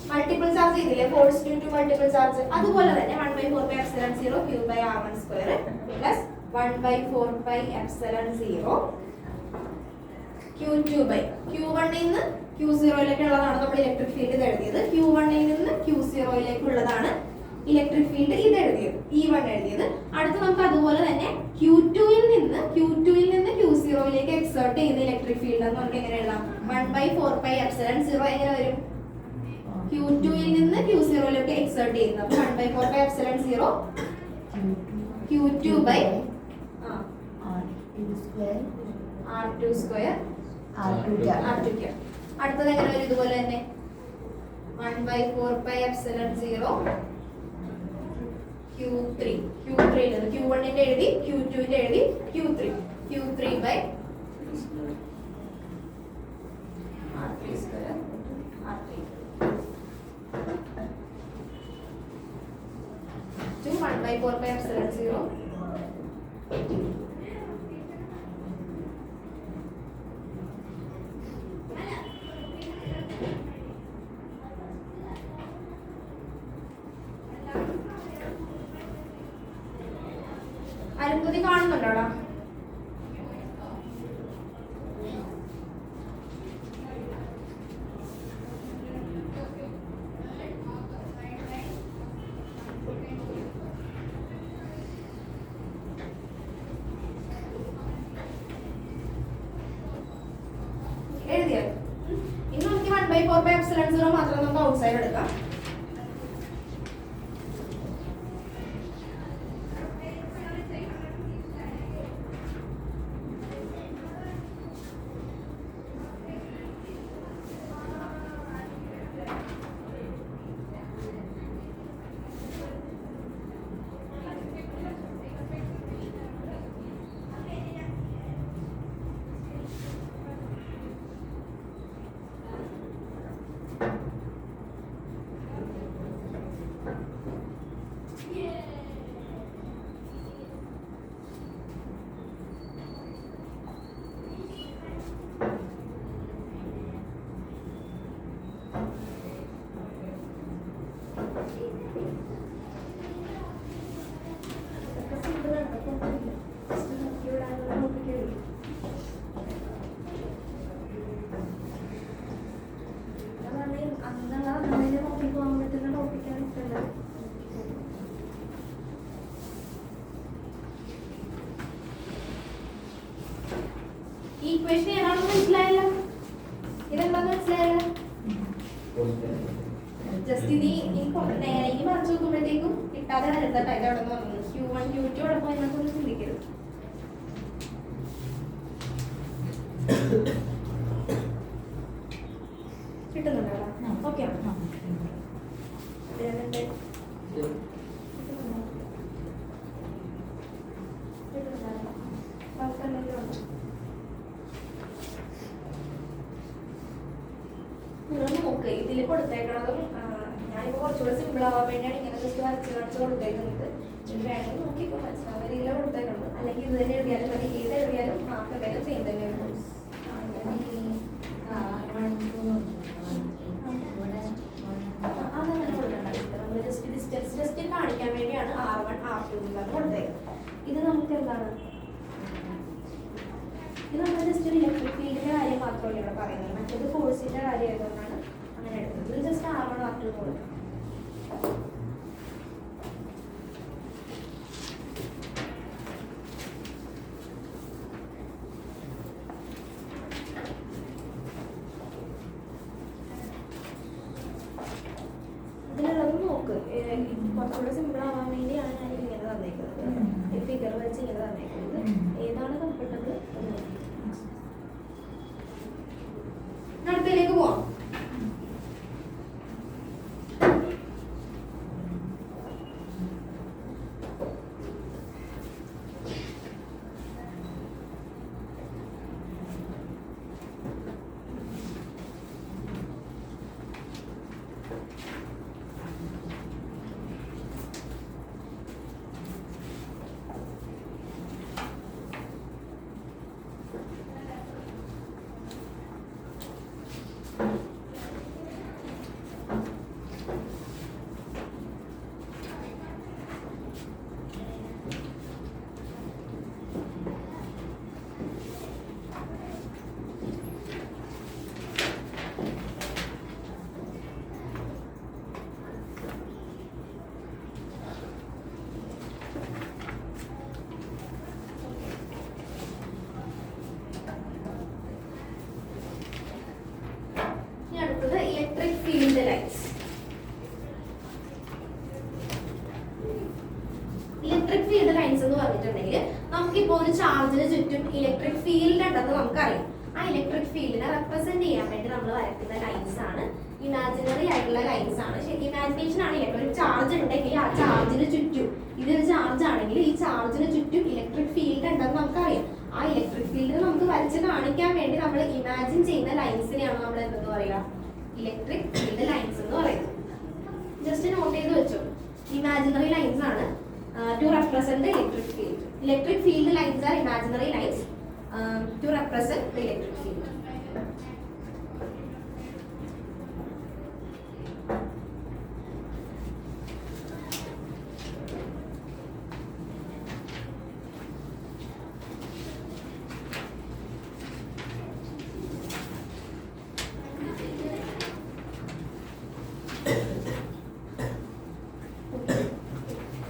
മൾട്ടിപ്പിൾ ചാർജ് ചെയ്തില്ലേ? Force due to multiple charge, അതുപോലെ തന്നെ 1/4πε0 Q by R1 square plus 1/4πε0 Q2 by Q1 നിന്ന് Q0 യിലേക്കുള്ളതാണ് നമ്മൾ ഇലക്ട്രിക് ഫീൽഡ് എഴുതിയത്. Q1 ൽ നിന്ന് Q0 യിലേക്കുള്ളതാണ് ഇലക്ട്രിക് ഫീൽഡ് ഇത് എഴുതിയത്, E1 എഴുതിയത്. അടുത്ത് നമുക്ക് അതുപോലെ തന്നെ Q2 ൽ നിന്ന് Q0 യിലേക്ക് എക്സേർട്ട് ചെയ്യുന്ന ഇലക്ട്രിക് ഫീൽഡ് എന്ന് നമുക്ക് എങ്ങനെ എഴുതാം? 1/4πε0 എങ്ങനെ വരും? Q2 ൽ നിന്ന് Q0 യിലേക്ക് എക്സേർട്ട് ചെയ്യുന്നത് 1/4πε0 Q2 by R2 square R2 cube. അടുത്തത് എങ്ങനെ വരും? ഇതുപോലെ തന്നെ 1/4πε0 Q3 Q1 ന്റെ എഴുതി, Q2 ന്റെ എഴുതി, Q3 by R3 square R3 to 1/4πε0 Arundhati കാണുന്നുണ്ടോടാ? എഴുതിയോ? ഇനി നമുക്ക് 1/4πε0 മാത്രം നമുക്ക് ഔട്ട്സൈഡ് എടുക്കാം. ഈ ഇക്വേഷൻ ഏതാണെന്ന് മനസ്സിലായല്ലോ? ഇതെന്താന്ന് മനസ്സിലായല്ലോ? ജസ്റ്റ് ഇത് ഇനി മറിച്ച് നോക്കുമ്പോഴത്തേക്കും കിട്ടാതെ വരട്ടെ. അവിടെ നിന്ന് പറഞ്ഞു Q1 Q2 അവിടെ പോയി എന്നൊക്കെ ചിന്തിക്കരുത്. കിട്ടുന്നുണ്ടോ? ഓക്കെ നിങ്ങൾ നോക്ക്, ഇതിൽ കൊടുത്തേക്കണതും ഞാനിപ്പോൾ കുറച്ചുകൂടെ സിമ്പിൾ ആവാൻ വേണ്ടിയാണ് ഇങ്ങനെ ജസ്റ്റ് വരച്ച് കാണിച്ച് കൊടുത്തേക്കുന്നത്. വേണമെങ്കിൽ നോക്കിക്കോ, മനസ്സിലാവുന്ന രീതിയിൽ കൊടുത്തേക്കുന്നത്. അല്ലെങ്കിൽ ഇത് തന്നെ എഴുതിയാലും മതി, ഏത് എഴുതിയാലും മാർക്ക് എന്തായാലും സെയിം തന്നെയാണ്. എന്താണ്? ഇത് നമ്മൾ ജസ്റ്റ് ഒരു ഇലക്ട്രിക് ഫീൽഡിന്റെ കാര്യം മാത്രമല്ല ഇവിടെ പറയുന്നത്, മറ്റേത് ഫോഴ്സിന്റെ കാര്യം ആയതുകൊണ്ടാണ് അങ്ങനെ എടുത്തത്. ഇത് ജസ്റ്റ് R1 R2 കൊടുക്കാം. ഇതിലുള്ളത് നോക്ക്, കുറച്ചുകൂടെ സിമ്പിൾ ആവാൻ വേണ്ടിയാണ് ഞാൻ ഇങ്ങനെ തന്നേക്കുന്നത്, ഈ ഫിഗർ വെച്ച് ഇങ്ങനെ തന്നേക്കുന്നത്. ഏതാണ് കംഫർട്ടബിൾ അടുത്തയിലേക്ക് പോവാം. Electric field lines. Electric field lines എന്ന് പറഞ്ഞിട്ടുണ്ടെങ്കിൽ നമുക്കിപ്പോ ഒരു ചാർജിന് ചുറ്റും ഇലക്ട്രിക് ഫീൽഡ് ഉണ്ടെന്ന് നമുക്കറിയാം. ആ ഇലക്ട്രിക് ഫീൽഡിനെ റെപ്രസെന്റ് ചെയ്യാൻ വേണ്ടി നമ്മൾ വരയ്ക്കുന്ന ലൈൻസ് ആണ് ഇമാജിനറി ആയിട്ടുള്ള ലൈൻസ് ആണ്. ശരി, ഇമാജിനേഷൻ ആണ്. ഒരു ചാർജ് ഉണ്ടെങ്കിൽ ആ ചാർജിന് ചുറ്റും, ഇതൊരു ചാർജ് ആണെങ്കിൽ ഈ ചാർജിന് ചുറ്റും ഇലക്ട്രിക് ഫീൽഡ് ഉണ്ടെന്ന് നമുക്കറിയാം. ആ ഇലക്ട്രിക് ഫീൽഡ് നമുക്ക് വരച്ച് കാണിക്കാൻ വേണ്ടി നമ്മൾ ഇമാജിൻ ചെയ്യുന്ന ലൈൻസിനെയാണ് നമ്മൾ എന്തെന്ന് പറയുക? ഇലക്ട്രിക് ഫീൽഡ് ലൈൻസ് എന്ന് പറയുന്നത്. ജസ്റ്റ് നോട്ട് ചെയ്ത് വെച്ചോ, ഇമാജിനറി ലൈൻസ് ആണ് to represent electric field. Electric field lines are imaginary lines to represent the electric field.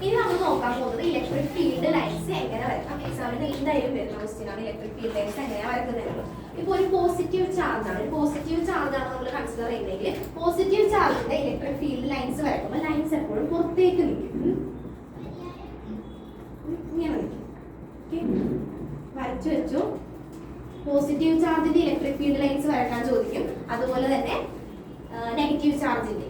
Electric field lines എങ്ങനെ വരക്കാം? എക്സാമിന് എന്തായാലും വരുന്ന ക്വസ്റ്റ്യൻ ആണ് ഇലക്ട്രിക് ഫീൽഡ് ലൈൻസ് എങ്ങനെയാണ് വരക്കുന്നത്. ഇപ്പോൾ ഒരു പോസിറ്റീവ് ചാർജ് ആണ്, നമ്മൾ കൺസിഡർ ചെയ്യുന്നതെങ്കിൽ പോസിറ്റീവ് ചാർജിന്റെ ഇലക്ട്രിക് ഫീൽഡ് ലൈൻസ് വരക്കുമ്പോൾ ലൈൻസ് എപ്പോഴും പുറത്തേക്ക് നിൽക്കും, ഇങ്ങനെ നിൽക്കും. വരച്ചു വെച്ചു. പോസിറ്റീവ് ചാർജിന്റെ ഇലക്ട്രിക് ഫീൽഡ് ലൈൻസ് വരക്കാൻ ചോദിക്കും. അതുപോലെ തന്നെ നെഗറ്റീവ് ചാർജിന്റെ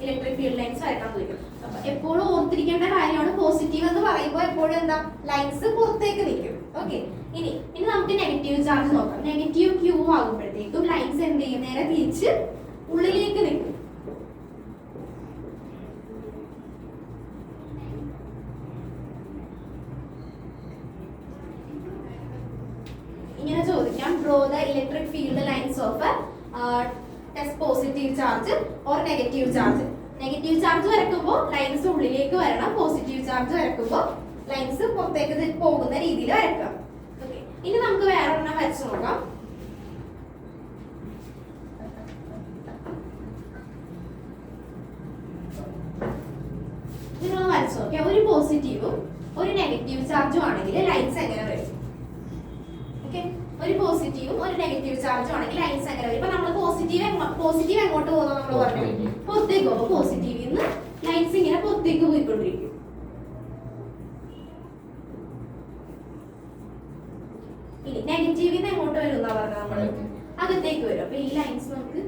ഇലക്ട്രിക് ഫീൽഡ് ലൈൻസ് വരക്കാൻ ചോദിക്കും. അപ്പൊ എപ്പോഴും ഓർത്തിരിക്കേണ്ട കാര്യമാണ്, പോസിറ്റീവ് എന്ന് പറയുമ്പോൾ എപ്പോഴും എന്താ, ലൈൻസ് പുറത്തേക്ക് നിൽക്കും. ഓക്കെ, ഇനി നമുക്ക് നെഗറ്റീവ് ചാർജ് നോക്കാം. നെഗറ്റീവ് ക്യൂ ആകുമ്പോഴത്തേക്കും ലൈൻസ് എന്ത് ചെയ്യും? നേരെ തിരിച്ച് ഉള്ളിലേക്ക് നിൽക്കും. ഇങ്ങനെ ചോദിക്കാം, draw the electric field lines of test positive charge or negative charge. Negative charge വരക്കുമ്പോൾ ലൈൻസ് ഉള്ളിലേക്ക് വരണം, പോസിറ്റീവ് ചാർജ് വരക്കുമ്പോൾ ലൈൻസ് പുറത്തേക്ക് പോകുന്ന രീതിയിൽ വരക്കാം. ഓക്കെ, ഇനി നമുക്ക് വേറെ ഒരെണ്ണം വരച്ചു നോക്കാം. നിങ്ങൾ വരച്ചു നോക്കിയാൽ ഒരു പോസിറ്റീവും ഒരു നെഗറ്റീവ് ചാർജും ആണെങ്കിൽ ലൈൻസ് എങ്ങനെ വരും? ഓക്കെ, ഒരു പോസിറ്റീവും ഒരു നെഗറ്റീവ് ചാർജും ആണെങ്കിൽ ലൈൻസ് എങ്ങനെ വരും? ഇപ്പൊ നമ്മൾ പോസിറ്റീവ് എങ്ങോട്ട് പോകുന്ന നമ്മൾ പറഞ്ഞു, പുറത്തേക്ക് പോകും. പോസിറ്റീവിൽ നിന്ന് ലൈൻസ് ഇങ്ങനെ പുറത്തേക്ക് പോയിക്കൊണ്ടിരിക്കും. ഇനി നെഗറ്റീവിൽ നിന്ന് എങ്ങോട്ട് വരും എന്നാ പറഞ്ഞത്? നമ്മള് അകത്തേക്ക് വരും. അപ്പൊ ഈ ലൈൻസ് നമുക്ക്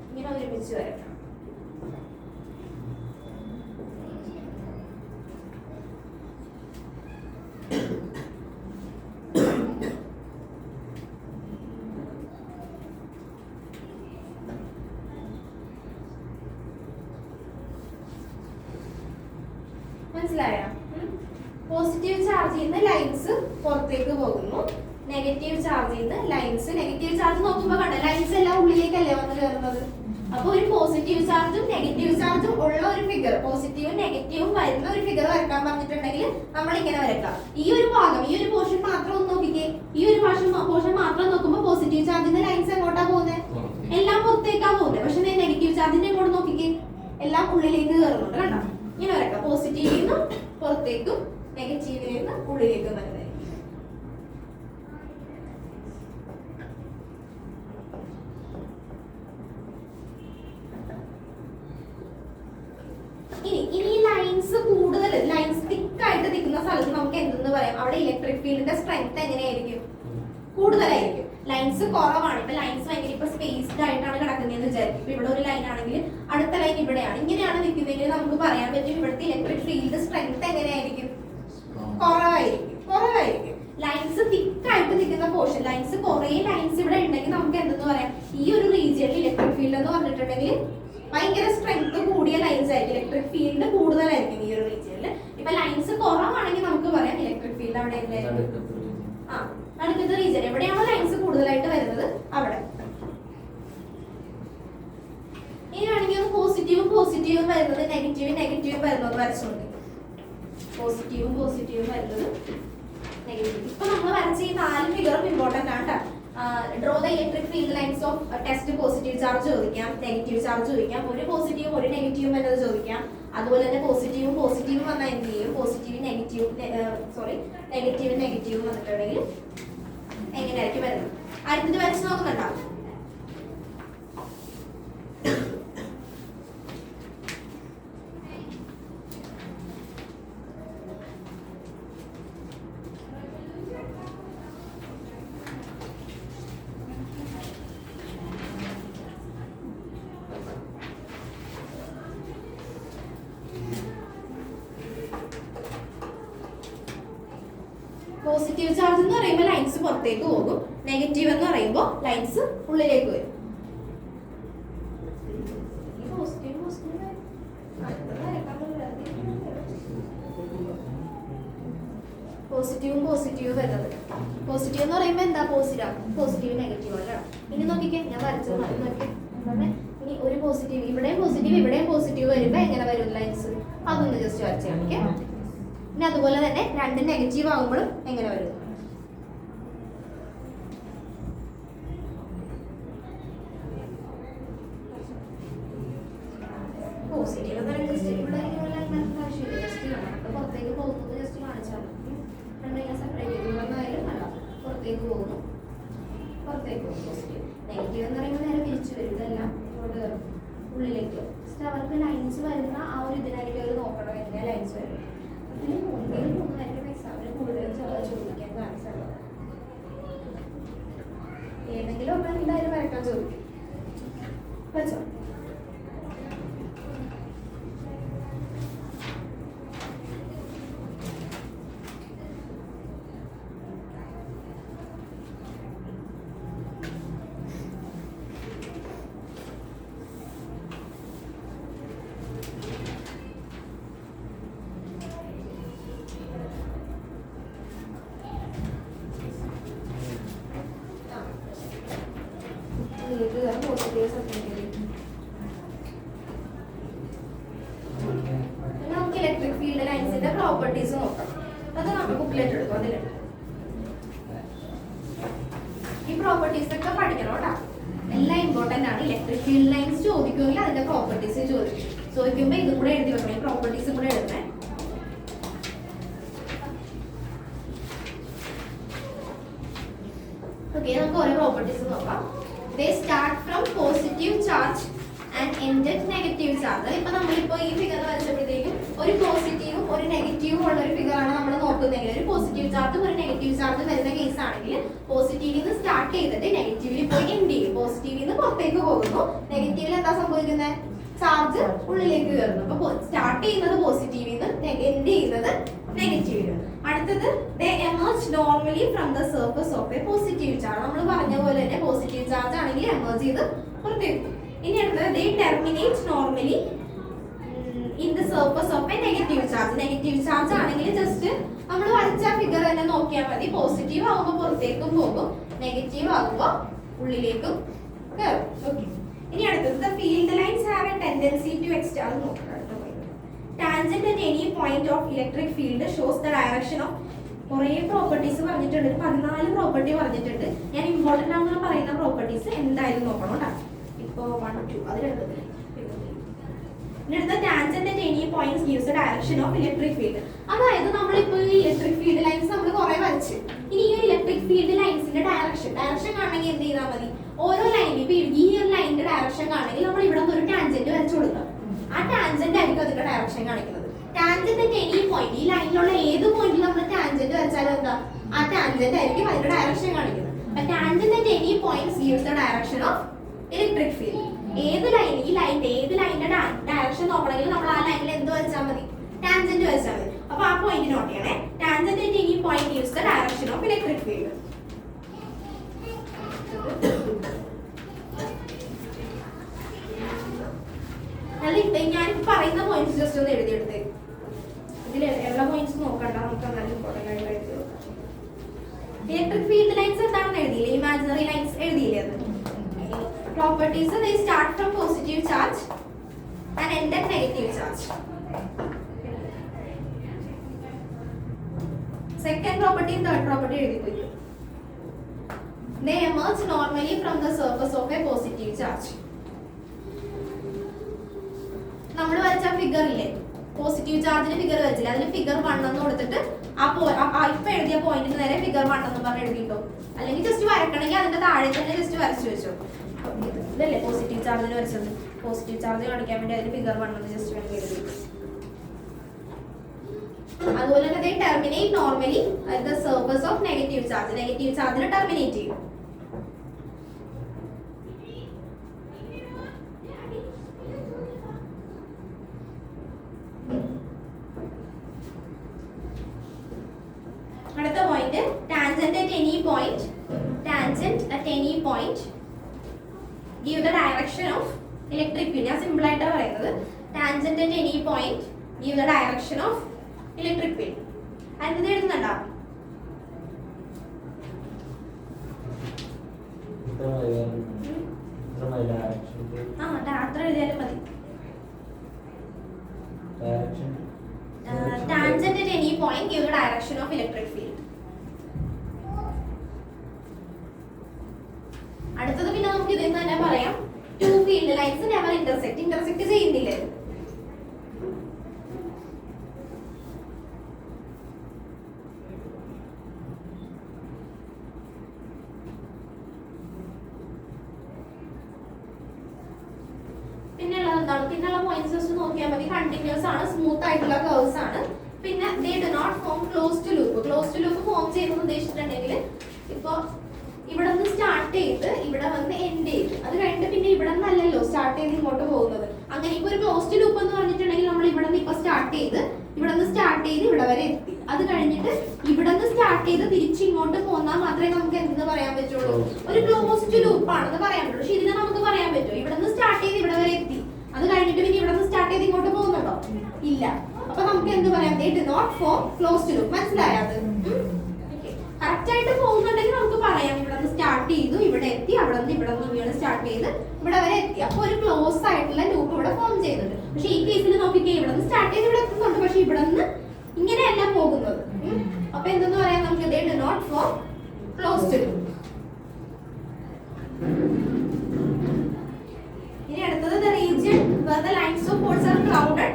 ഇങ്ങനെ ഒരുമിച്ച് വരക്കാം. മനസ്സിലായോ? പോസിറ്റീവ് ചാർജിൽ നിന്ന് ലൈൻസ് പുറത്തേക്ക് പോകുന്നു, നെഗറ്റീവ് ചാർജിൽ നിന്ന് ലൈൻസ്, നെഗറ്റീവ് ചാർജ് നോക്കുമ്പോൾ കണ്ട ലൈൻസ് എല്ലാം ഉള്ളിലേക്കല്ലേ വന്ന് കയറുന്നത്. അപ്പൊ ഒരു പോസിറ്റീവ് ചാർജും നെഗറ്റീവ് ചാർജും ഉള്ള ഒരു ഫിഗർ, പോസിറ്റീവും നെഗറ്റീവും വരുന്ന ഒരു ഫിഗർ വരക്കാൻ പറഞ്ഞിട്ടുണ്ടെങ്കിൽ നമ്മൾ ഇങ്ങനെ വരക്കാം. ഈ ഒരു ഭാഗം, ഈ ഒരു പോർഷൻ മാത്രം ഒന്ന് നോക്കിക്കേ. ഈ ഒരു പോർഷൻ മാത്രം നോക്കുമ്പോൾ പോസിറ്റീവ് ചാർജിന്റെ ലൈൻസ് എങ്ങോട്ടാ പോകുന്നത്? എല്ലാം പുറത്തേക്കാ പോകുന്നത്. പക്ഷെ നെഗറ്റീവ് ചാർജിന്റെ എങ്ങോട്ട് നോക്കിക്കേ, എല്ലാം ഉള്ളിലേക്ക് കയറുന്നുണ്ട്. കണ്ടോ? ഇങ്ങനെ വരക്കാം. പോസിറ്റീവിൽ നിന്ന് പുറത്തേക്കും നെഗറ്റീവിൽ നിന്ന് ഉള്ളിലേക്കും വരുന്നത്. ഇനി ലൈൻസ് കൂടുതൽ, ലൈൻസ് തിക്കായിട്ട് നിൽക്കുന്ന സ്ഥലത്ത് നമുക്ക് എന്തെന്ന് പറയാം? അവിടെ ഇലക്ട്രിക് ഫീൽഡിന്റെ സ്ട്രെങ്ത് എങ്ങനെയായിരിക്കും? കൂടുതലായിരിക്കും. ലൈൻസ് കുറവാണ്. ഇപ്പൊ ലൈൻസ് ഭയങ്കര ഇപ്പൊ സ്പേസ്ഡ് ആയിട്ടാണ് കിടക്കുന്നതെന്ന് വിചാരിക്കും. ഇപ്പൊ ഇവിടെ ഒരു ലൈൻ ആണെങ്കിൽ അടുത്ത ലൈൻ ഇവിടെയാണ്, ഇങ്ങനെയാണ് നിൽക്കുന്നതെങ്കിൽ നമുക്ക് പറയാൻ പറ്റും ഇവിടുത്തെ ഇലക്ട്രിക് ഫീൽഡ് സ്ട്രെങ്ത് എങ്ങനെയായിരിക്കും? കുറവായിരിക്കും. ലൈൻസ് തിക്കായിട്ട് നിൽക്കുന്ന പോർഷൻ, ലൈൻസ് കുറെ ലൈൻസ് ഇവിടെ ഉണ്ടെങ്കിൽ നമുക്ക് എന്തെന്ന് പറയാം? ഈ ഒരു റീജിയനിൽ ഇലക്ട്രിക് ഫീൽഡ് എന്ന് പറഞ്ഞിട്ടുണ്ടെങ്കിൽ ഭയങ്കര സ്ട്രെങ്ത് കൂടിയ ലൈൻസ് ആയിരിക്കും. ഇലക്ട്രിക് ഫീൽഡ് കൂടുതലായിരിക്കും ഈ ഒരു റീജിയനിൽ. ഇപ്പൊ ലൈൻസ് കുറവാണെങ്കിൽ നമുക്ക് പറയാം ഇലക്ട്രിക് ഫീൽഡ് അവിടെ എന്തായിരിക്കും? നടുക്കത്തെ റീജിയൻ എവിടെയാണോ ലൈൻസ് കൂടുതലായിട്ട് വരുന്നത് അവിടെ. ഇനിയാണെങ്കിൽ പോസിറ്റീവും വരുന്നത്, നെഗറ്റീവും വരുന്നത് വരച്ചോണ്ട്. പോസിറ്റീവും വരുന്നത്, നെഗറ്റീവ്. ഇപ്പൊ നമ്മൾ വരച്ച ഈ 4 ഫിഗറും ഇമ്പോർട്ടന്റ് ആണ് കേട്ടോ. Draw the electric field lines of test positive charge ചോദിക്കാം, നെഗറ്റീവ് ചാർജ് ചോദിക്കാം, ഒരു പോസിറ്റീവും ഒരു നെഗറ്റീവും എന്നത് ചോദിക്കാം. അതുപോലെ തന്നെ പോസിറ്റീവും വന്നാൽ എന്ത് ചെയ്യും? നെഗറ്റീവും വന്നിട്ടുണ്ടെങ്കിൽ എങ്ങനെയായിരിക്കും വരുന്നത്? അടുത്തത് വരച്ച് നോക്കുന്നുണ്ടോ? പോസിറ്റീവ് ചാർജ് എന്ന് പറയുമ്പോൾ ലൈൻസ് പുറത്തേക്ക് പോകും, നെഗറ്റീവ് എന്ന് പറയുമ്പോൾ ലൈൻസ് ഉള്ളിലേക്ക് വരും. പോസിറ്റീവ് വരുന്നത്, പോസിറ്റീവ് എന്ന് പറയുമ്പോൾ എന്താ? പോസിറ്റീവ് നെഗറ്റീവ് അല്ല. ഇനി നോക്കിക്കേ, ഞാൻ വരച്ചത് നോക്കിക്കേ. ഇനി ഒരു പോസിറ്റീവ് ഇവിടെയും പോസിറ്റീവ് വരുമ്പോൾ എങ്ങനെ വരും ലൈൻസ്? അതൊന്ന് ജസ്റ്റ് വരച്ച് കാണിക്കേ. പിന്നെ അതുപോലെ തന്നെ 2 നെഗറ്റീവ് ആകുമ്പോഴും എങ്ങനെ വരും? പോസിറ്റീവ് എന്ന് പറയുന്നത് ജസ്റ്റ് ഇവിടെ ആവശ്യമില്ല, ജസ്റ്റ് പുറത്തേക്ക് പോകുന്നത് ജസ്റ്റ് കാണിച്ചാൽ മതി. രണ്ടെല്ലാം സെപ്പറേറ്റ് ചെയ്തായാലും അല്ല, പുറത്തേക്ക് പോകുന്നു പോസിറ്റീവ്. നെഗറ്റീവ് എന്ന് പറയുമ്പോൾ നേരെ തിരിച്ചു വരും, ഇതെല്ലാം ഇങ്ങോട്ട് കയറും ഉള്ളിലേക്ക്. ജസ്റ്റ് അവർക്ക് ലൈൻസ് വരുന്ന ആ ഒരു ഇതിനായിട്ട് അവർ നോക്കണം എങ്ങനെയാ ലൈൻസ് വരും. ഇതിൽ 3 വരെ എക്സാമിന് കൂടുതലും ചോദിക്കാൻ ചാൻസ് ഉള്ളത്. ഏതെങ്കിലും ഒക്കെ എന്തായാലും വരക്കാൻ ചോദിക്കും. വെച്ചോ. നമുക്ക് ഇലക്ട്രിക് ഫീൽഡ് ലൈൻസിന്റെ പ്രോപ്പർട്ടീസ് നോക്കാം. അത് നമ്മൾ ബുക്കിലേക്ക് എടുക്കും. അതിലുണ്ട് ഈ പ്രോപ്പർട്ടീസ് ഒക്കെ പഠിക്കണം കേട്ടോ. എല്ലാം ഇമ്പോർട്ടന്റ് ആണ്. ഇലക്ട്രിക് ഫീൽഡ് ലൈൻസ് ചോദിക്കുമെങ്കിൽ അതിന്റെ പ്രോപ്പർട്ടീസ് ചോദിക്കുമ്പോൾ ഇതും കൂടെ എഴുതി വെക്കണം, ഈ പ്രോപ്പർട്ടീസും കൂടെ എഴുതണേ. ഓക്കെ, നമുക്ക് ഓരോ പ്രോപ്പർട്ടീസ് നോക്കാം. They start from positive charge and end at negative charge. ഇപ്പൊ നമ്മളിപ്പോ ഈ ഫിഗർ വരച്ചപ്പോഴത്തേക്കും ഒരു പോസിറ്റീവും ഒരു നെഗറ്റീവും ഉള്ള ഒരു ഫിഗറാണ് നമ്മൾ നോക്കുന്നതെങ്കിൽ, ഒരു പോസിറ്റീവ് ചാർജും ഒരു നെഗറ്റീവ് ചാർജും വരുന്ന കേസ് ആണെങ്കിൽ പോസിറ്റീവിൽ നിന്ന് സ്റ്റാർട്ട് ചെയ്തിട്ട് നെഗറ്റീവിൽ പോയി എൻഡ് ചെയ്യും. പോസിറ്റീവിൽ നിന്ന് പുറത്തേക്ക് പോകുന്നു, നെഗറ്റീവിൽ എന്താ സംഭവിക്കുന്നത്? ചാർജ് ഉള്ളിലേക്ക് കയറുന്നു. അപ്പൊ സ്റ്റാർട്ട് ചെയ്യുന്നത് പോസിറ്റീവിൽ നിന്ന്, എൻഡ് ചെയ്യുന്നത് നെഗറ്റീവിൽ. അടുത്തത് they emerge normally from the surface of a positive charge. നമ്മൾ പറഞ്ഞ പോലെ തന്നെ പോസിറ്റീവ് ചാർജ് ആണെങ്കിൽ എമർജ് ചെയ്ത് പുറത്തേക്ക്. ഇനി അടുത്തത് they terminate normally in the surface of a negative charge. Negative charge ആണെങ്കിൽ ജസ്റ്റ് നമ്മൾ വരച്ച ഫിഗർ തന്നെ നോക്കിയാൽ മതി. പോസിറ്റീവ് ആകുമ്പോൾ പുറത്തേക്കും പോകും, നെഗറ്റീവ് ആകുമ്പോൾ ഉള്ളിലേക്കും കയറും. ഓക്കെ, ഇനി അടുത്തത് the field lines have a tendency to extend നോക്കാം അടുത്ത point. Tangent at any point of electric field shows the direction of കുറേ പ്രോപ്പർട്ടീസ് പറഞ്ഞിട്ടുണ്ട്, 14 പ്രോപ്പർട്ടി പറഞ്ഞിട്ടുണ്ട്. ഞാൻ ഇമ്പോർട്ടൻ്റ് ആണെന്ന് പറയുന്ന പ്രോപ്പർട്ടീസ് എന്തായാലും നോക്കണം കേട്ടോ. ഇപ്പോൾ 1, 2 അതിലെടുത്തില്ല. Tangent at any points gives the direction of electric field. അതായത് നമ്മളിപ്പോൾ ഈ ഇലക്ട്രിക് ഫീൽഡ് ലൈൻസ് നമ്മൾ കുറേ വരച്ച്, ഇനി ഈ ഇലക്ട്രിക് ഫീൽഡ് ലൈൻസിന്റെ ഡയറക്ഷൻ കാണണമെങ്കിൽ എന്ത് ചെയ്താൽ മതി? ഓരോ ലൈനിൽ ഇപ്പൊ ഈ ഒരു ലൈനിന്റെ ഡയറക്ഷൻ കാണണമെങ്കിൽ നമ്മൾ ഇവിടെ ഒരു ടാൻജന്റ് വരച്ചു കൊടുക്കാം. ആ ടാൻജന്റ് ആയിരിക്കും അതിന്റെ ഡയറക്ഷൻ കാണിക്കുന്നത്. ടാൻജന്റ് അറ്റ് എനി പോയിന്റ്, ഈ ലൈനിലുള്ള ഏത് പോയിന്റിൽ നമ്മൾ ടാൻജന്റ് വരച്ചാലും എന്താ, ആ ടാൻജന്റ് ആയിരിക്കും അതിന്റെ ഡയറക്ഷൻ കാണിക്കുന്നത്. Tangent at any points gives the direction of electric field. ഏത് ലൈൻ, ഈ ലൈനിന്റെ ഏത് ലൈനിന്റെ ഡയറക്ഷൻ നോക്കണമെങ്കിൽ നമ്മൾ ആ ലൈനിൽ എന്ത് വെച്ചാൽ മതി? ടാൻജന്റ് വെച്ചാൽ മതി. അപ്പൊ ആ പോയിന്റ് നോട്ട് ചെയ്യണേ. Tangent at any point gives the direction of electric field. ഞാൻ പറയുന്ന പോയിന്റ്സ് ജസ്റ്റ് ഒന്ന് എഴുതിയെടുത്തേ. ഇതിൽ എല്ലാ പോയിന്റ്സ് നോക്കണ്ട, നമുക്ക് നല്ല ഇമ്പോർട്ടൻ്റ് ആയിട്ട് എഴുതി നോക്കാം. ഇലക്ട്രിക് ഫീൽഡ് ലൈൻസ് എന്താണെന്ന് എഴുതിയില്ലേ? Imaginary lines എഴുതിയില്ലേ? അത് properties, they start from positive charge and end at negative charge. Second property and third property എഴുതി പോയി. They emerge normally from the surface of a positive charge. നമ്മൾ വരച്ച ഫിഗർ ഇല്ലേ, പോസിറ്റീവ് ചാർജിന് ഫിഗർ വരച്ചില്ല, അതിന് ഫിഗർ 1 എന്ന് കൊടുത്തിട്ട് ഇപ്പൊ എഴുതിയ പോയിന്റിന് നേരെ ഫിഗർ 1 എന്ന് പറഞ്ഞ് എഴുതിട്ടോ. അല്ലെങ്കിൽ ജസ്റ്റ് വരക്കണമെങ്കിൽ അതിന്റെ താഴെ തന്നെ ജസ്റ്റ് വരച്ചു വെച്ചോ. ഇതല്ലേ പോസിറ്റീവ് ചാർജിന് വരച്ചത്, പോസിറ്റീവ് ചാർജ് കാണിക്കാൻ വേണ്ടി അതിന് ഫിഗർ 1 എന്ന് ജസ്റ്റ് വേണ്ടി എഴുതി. അതുപോലെ തന്നെ terminate normally at the surface of negative charge. Negative ചാർജിന് ടെർമിനേറ്റ് ചെയ്യും. അടുത്ത point tangent at any point. Tangent at any point give the direction of electric field. ഞാൻ സിമ്പിൾ ആയിട്ടാണ് പറയുന്നത്. Tangent at any point give the direction of electric field. അടുത്തത് എഴുതുന്നുണ്ടോ? അത്ര എഴുതിയാലും മതി. Tangent at any point give the direction of electric field. അടുത്തത് പിന്നെ നമുക്ക് ഇതിൽ നിന്ന് തന്നെ പറയാം. Two field lines never intersect ചെയ്യുന്നില്ലേ? പിന്നെയുള്ളത് എന്താണ്? പിന്നെയുള്ള പോയിന്റ്സ് നോക്കിയാൽ മതി. കണ്ടിന്യൂസ് ആണ്, സ്മൂത്ത് ആയിട്ടുള്ള കർവ്സ് ആണ്. പിന്നെ they do not form closed loop. Closed loop form ചെയ്യുന്നത് ഉദ്ദേശിച്ചിട്ടുണ്ടെങ്കിൽ ഇപ്പൊ ഇവിടെ നിന്ന് സ്റ്റാർട്ട് ചെയ്ത് ഇവിടെ വന്ന് എൻഡ് ചെയ്ത് അത് കഴിഞ്ഞിട്ട് പിന്നെ ഇവിടെ നിന്നല്ലല്ലോ സ്റ്റാർട്ട് ചെയ്ത് ഇങ്ങോട്ട് പോകുന്നത്. അങ്ങനെ ഇപ്പൊ ഒരു ക്ലോസ്ഡ് ലൂപ്പ് എന്ന് പറഞ്ഞിട്ടുണ്ടെങ്കിൽ നമ്മൾ ഇവിടെ നിന്ന് ഇപ്പൊ സ്റ്റാർട്ട് ചെയ്ത് ഇവിടെ വരെ എത്തി. അത് കഴിഞ്ഞിട്ട് ഇവിടെ നിന്ന് സ്റ്റാർട്ട് ചെയ്ത് തിരിച്ച് ഇങ്ങോട്ട് പോന്നാൽ മാത്രമേ നമുക്ക് എന്തെന്ന് പറയാൻ പറ്റുള്ളൂ, ഒരു ക്ലോസ്ഡ് ലൂപ്പ് ആണെന്ന് പറയാൻ പറ്റുള്ളൂ. പക്ഷെ ഇതിനെ നമുക്ക് പറയാൻ പറ്റുമോ? ഇവിടെ നിന്ന് സ്റ്റാർട്ട് ചെയ്ത് ഇവിടെ വരെ എത്തി, അത് കഴിഞ്ഞിട്ട് പിന്നെ ഇവിടെ നിന്ന് സ്റ്റാർട്ട് ചെയ്ത് ഇങ്ങോട്ട് പോകുന്നുണ്ടോ? ഇല്ല. അപ്പൊ നമുക്ക് എന്ത് പറയാം? they do not form closed loop. മനസ്സിലായോ? അത് കറക്റ്റ് ആയിട്ട് പോകുന്നുണ്ടെങ്കിൽ നമുക്ക് പറയാം ഇവിടെ നിന്ന് സ്റ്റാർട്ട് ചെയ്തു ഇവിടെ എത്തി, അവിടെ നിന്ന് ഇങ്ങനെ സ്റ്റാർട്ട് ചെയ്ത് ഇവിടെ വരെ എത്തി. അപ്പൊ ഒരു ക്ലോസ് ആയിട്ടുള്ള ലൂപ്പ് ഇവിടെ ഫോം ചെയ്യുന്നുണ്ട്. പക്ഷെ ഈ കേസിൽ നോക്കിക്കേ, ഇവിടെ നിന്ന് സ്റ്റാർട്ട് ചെയ്ത് ഇവിടെ എത്തുന്നുണ്ട്, പക്ഷെ ഇവിടെ നിന്ന് ഇങ്ങനെയല്ല പോകുന്നത്. അപ്പൊ എന്തെന്ന് പറയാം നമുക്ക്? they do not form closed loop. ഇനി അടുത്തത് the region where the lines of force are crowded,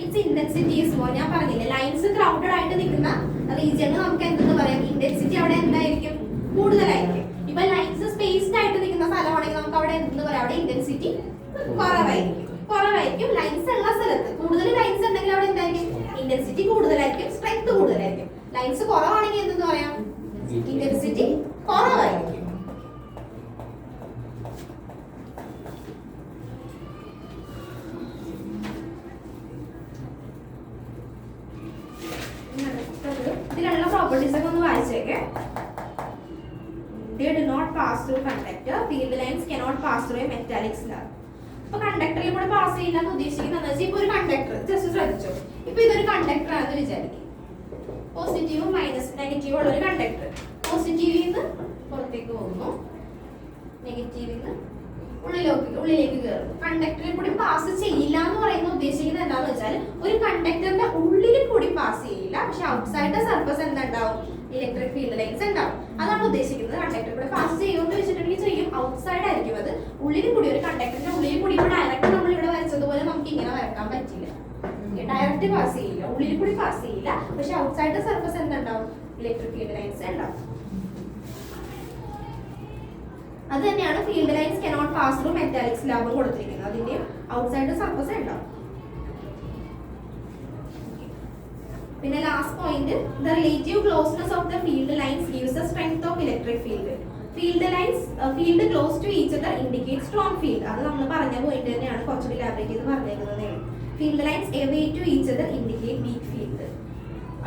its intensity is more. ഞാൻ പറഞ്ഞില്ലേ, ലൈൻസ് ക്രൗഡഡ് ആയിട്ട് നിൽക്കുന്ന റീജിയനിൽ നമുക്ക് എന്തെന്ന് പറയാം? ഇന്റൻസിറ്റി അവിടെ എന്തായിരിക്കും? കൂടുതലായിരിക്കും. ഇപ്പൊ ലൈൻസ് സ്പേസ്ഡ് ആയിട്ട് നിൽക്കുന്ന സ്ഥലമാണെങ്കിൽ നമുക്ക് അവിടെ എന്തെന്ന് പറയാം? അവിടെ ഇന്റൻസിറ്റി കുറവായിരിക്കും. ലൈൻസ് ഉള്ള സ്ഥലത്ത് കൂടുതൽ ലൈൻസ് ഉണ്ടെങ്കിൽ അവിടെ എന്തായിരിക്കും? ഇന്റൻസിറ്റി കൂടുതലായിരിക്കും, സ്ട്രെങ്ത് കൂടുതലായിരിക്കും. ലൈൻസ് കുറവാണെങ്കിൽ എന്തെന്ന് പറയാം? ഇന്റൻസിറ്റി കുറവായിരിക്കും. ഇതിലുള്ള പ്രോപ്പർട്ടീസ് ഒക്കെ ഒന്ന് വായിച്ചേക്കെ. They do not pass through conductor. Field lines cannot pass through a metallic slab. അപ്പൊ കണ്ടക്ടറിൽ കൂടെ പാസ് ചെയ്യില്ല എന്ന് ഉദ്ദേശിക്കുന്നത് ഇപ്പൊ ഒരു കണ്ടക്ടർ ജസ്റ്റ് ശ്രദ്ധിച്ചോ. ഇപ്പൊ ഇതൊരു കണ്ടക്ടർ ആണെന്ന് വിചാരിക്കും. പോസിറ്റീവും നെഗറ്റീവും ഉള്ള ഒരു കണ്ടക്ടർ. പോസിറ്റീവിൽ നിന്ന് പുറത്തേക്ക് പോകുന്നു, നെഗറ്റീവിൽ നിന്ന് ഉള്ളിലേക്ക് കയറും. കണ്ടക്ടറിൽ കൂടി പാസ് ചെയ്യില്ല എന്ന് പറയുന്ന ഉദ്ദേശിക്കുന്നത് എന്താണെന്ന് വെച്ചാൽ ഒരു കണ്ടക്ടറിന്റെ ഉള്ളിൽ കൂടി പാസ് ചെയ്യില്ല, പക്ഷെ ഔട്ട്സൈഡ് ദ സർഫസ് എന്തുണ്ടാവും, ഇലക്ട്രിക് ഫീൽഡ് ലൈൻസ് ഉണ്ടാവും. അതാണ് ഉദ്ദേശിക്കുന്നത്. കണ്ടക്ടർ കൂടെ പാസ് ചെയ്യുമെന്ന് വെച്ചിട്ടുണ്ടെങ്കിൽ ചെയ്യും, ഔട്ട്സൈഡ് ആയിരിക്കും അത്. ഉള്ളിൽ കൂടി ഒരു കണ്ടക്ടറിന്റെ ഉള്ളിൽ കൂടി ഇപ്പോൾ ഡയറക്റ്റ് നമ്മൾ ഇവിടെ വരച്ചതുപോലെ നമുക്ക് ഇങ്ങനെ വരക്കാൻ പറ്റില്ല. ഡയറക്റ്റ് പാസ് ചെയ്യില്ല, ഉള്ളിൽ കൂടി പാസ് ചെയ്യില്ല, പക്ഷെ ഔട്ട്സൈഡ് ദ സർഫസ് എന്തുണ്ടാവും, ഇലക്ട്രിക് ഫീൽഡ് ലൈൻസ് ഉണ്ടാവും. അത് തന്നെയാണ് field lines cannot pass through metallic slab കൊടുത്തിരിക്കുന്നത്. അതിന്റെ ഔട്ട്സൈഡ് സർഫസ് ഉണ്ടാവും. പിന്നെ last point, the relative closeness of the field lines gives the strength of electric field. Field close to each other indicate strong field. അത് നമ്മൾ പറഞ്ഞ പോയിന്റ് തന്നെയാണ്, കുറച്ചുകൂടി ലാബറേറ്റ് ചെയ്ത് പറഞ്ഞേക്കുന്നതേ ഉള്ളൂ. Field lines away to each other indicate weak field.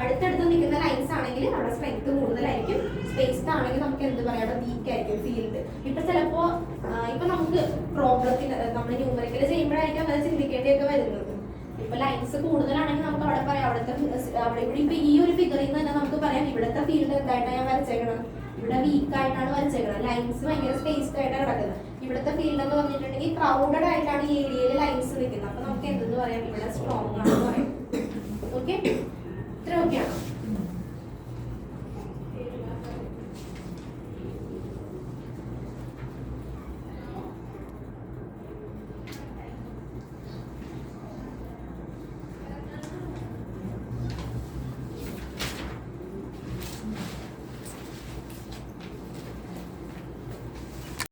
അടുത്തടുത്ത് നിൽക്കുന്ന ലൈൻസ് ആണെങ്കിൽ അവിടെ സ്ട്രെങ്ത് കൂടുതലായിരിക്കും, സ്പേസ്ഡ് ആണെങ്കിൽ നമുക്ക് എന്ത് പറയാം, അവിടെ വീക്ക് ആയിരിക്കും ഫീൽഡ്. ഇപ്പൊ ചിലപ്പോ ഇപ്പൊ നമുക്ക് പ്രോബ്ലത്തിന് നമ്മൾ ന്യൂമറിക്കൽ ചെയ്യുമ്പോഴായിരിക്കും അത് ചിന്തിക്കേണ്ടിയൊക്കെ വരുന്നത്. ഇപ്പൊ ലൈൻസ് കൂടുതലാണെങ്കിൽ നമുക്ക് അവിടെ പറയാം, അവിടെ ഇവിടെ ഇപ്പൊ ഈ ഒരു ഫിഗറിൽ നിന്ന് തന്നെ നമുക്ക് പറയാം ഇവിടുത്തെ ഫീൽഡ് എന്തായിട്ടാണ് ഞാൻ വരച്ചേക്കണം, ഇവിടെ വീക്ക് ആയിട്ടാണ് വരച്ചേക്കണം, ലൈൻസ് ഭയങ്കര സ്പേസ്ഡ് ആയിട്ടാണ് കിടക്കുന്നത്. ഇവിടുത്തെ ഫീൽഡ് എന്ന് പറഞ്ഞിട്ടുണ്ടെങ്കിൽ ക്രൗഡഡ് ആയിട്ടാണ് ഈ ഏരിയയിൽ ലൈൻസ് നിൽക്കുന്നത്. അപ്പൊ നമുക്ക് എന്തെന്ന് പറയാം, ഇവിടെ സ്ട്രോങ് ആണെന്ന് പറയാം. ഓക്കെ, ഇത്ര ഓക്കെയാണോ?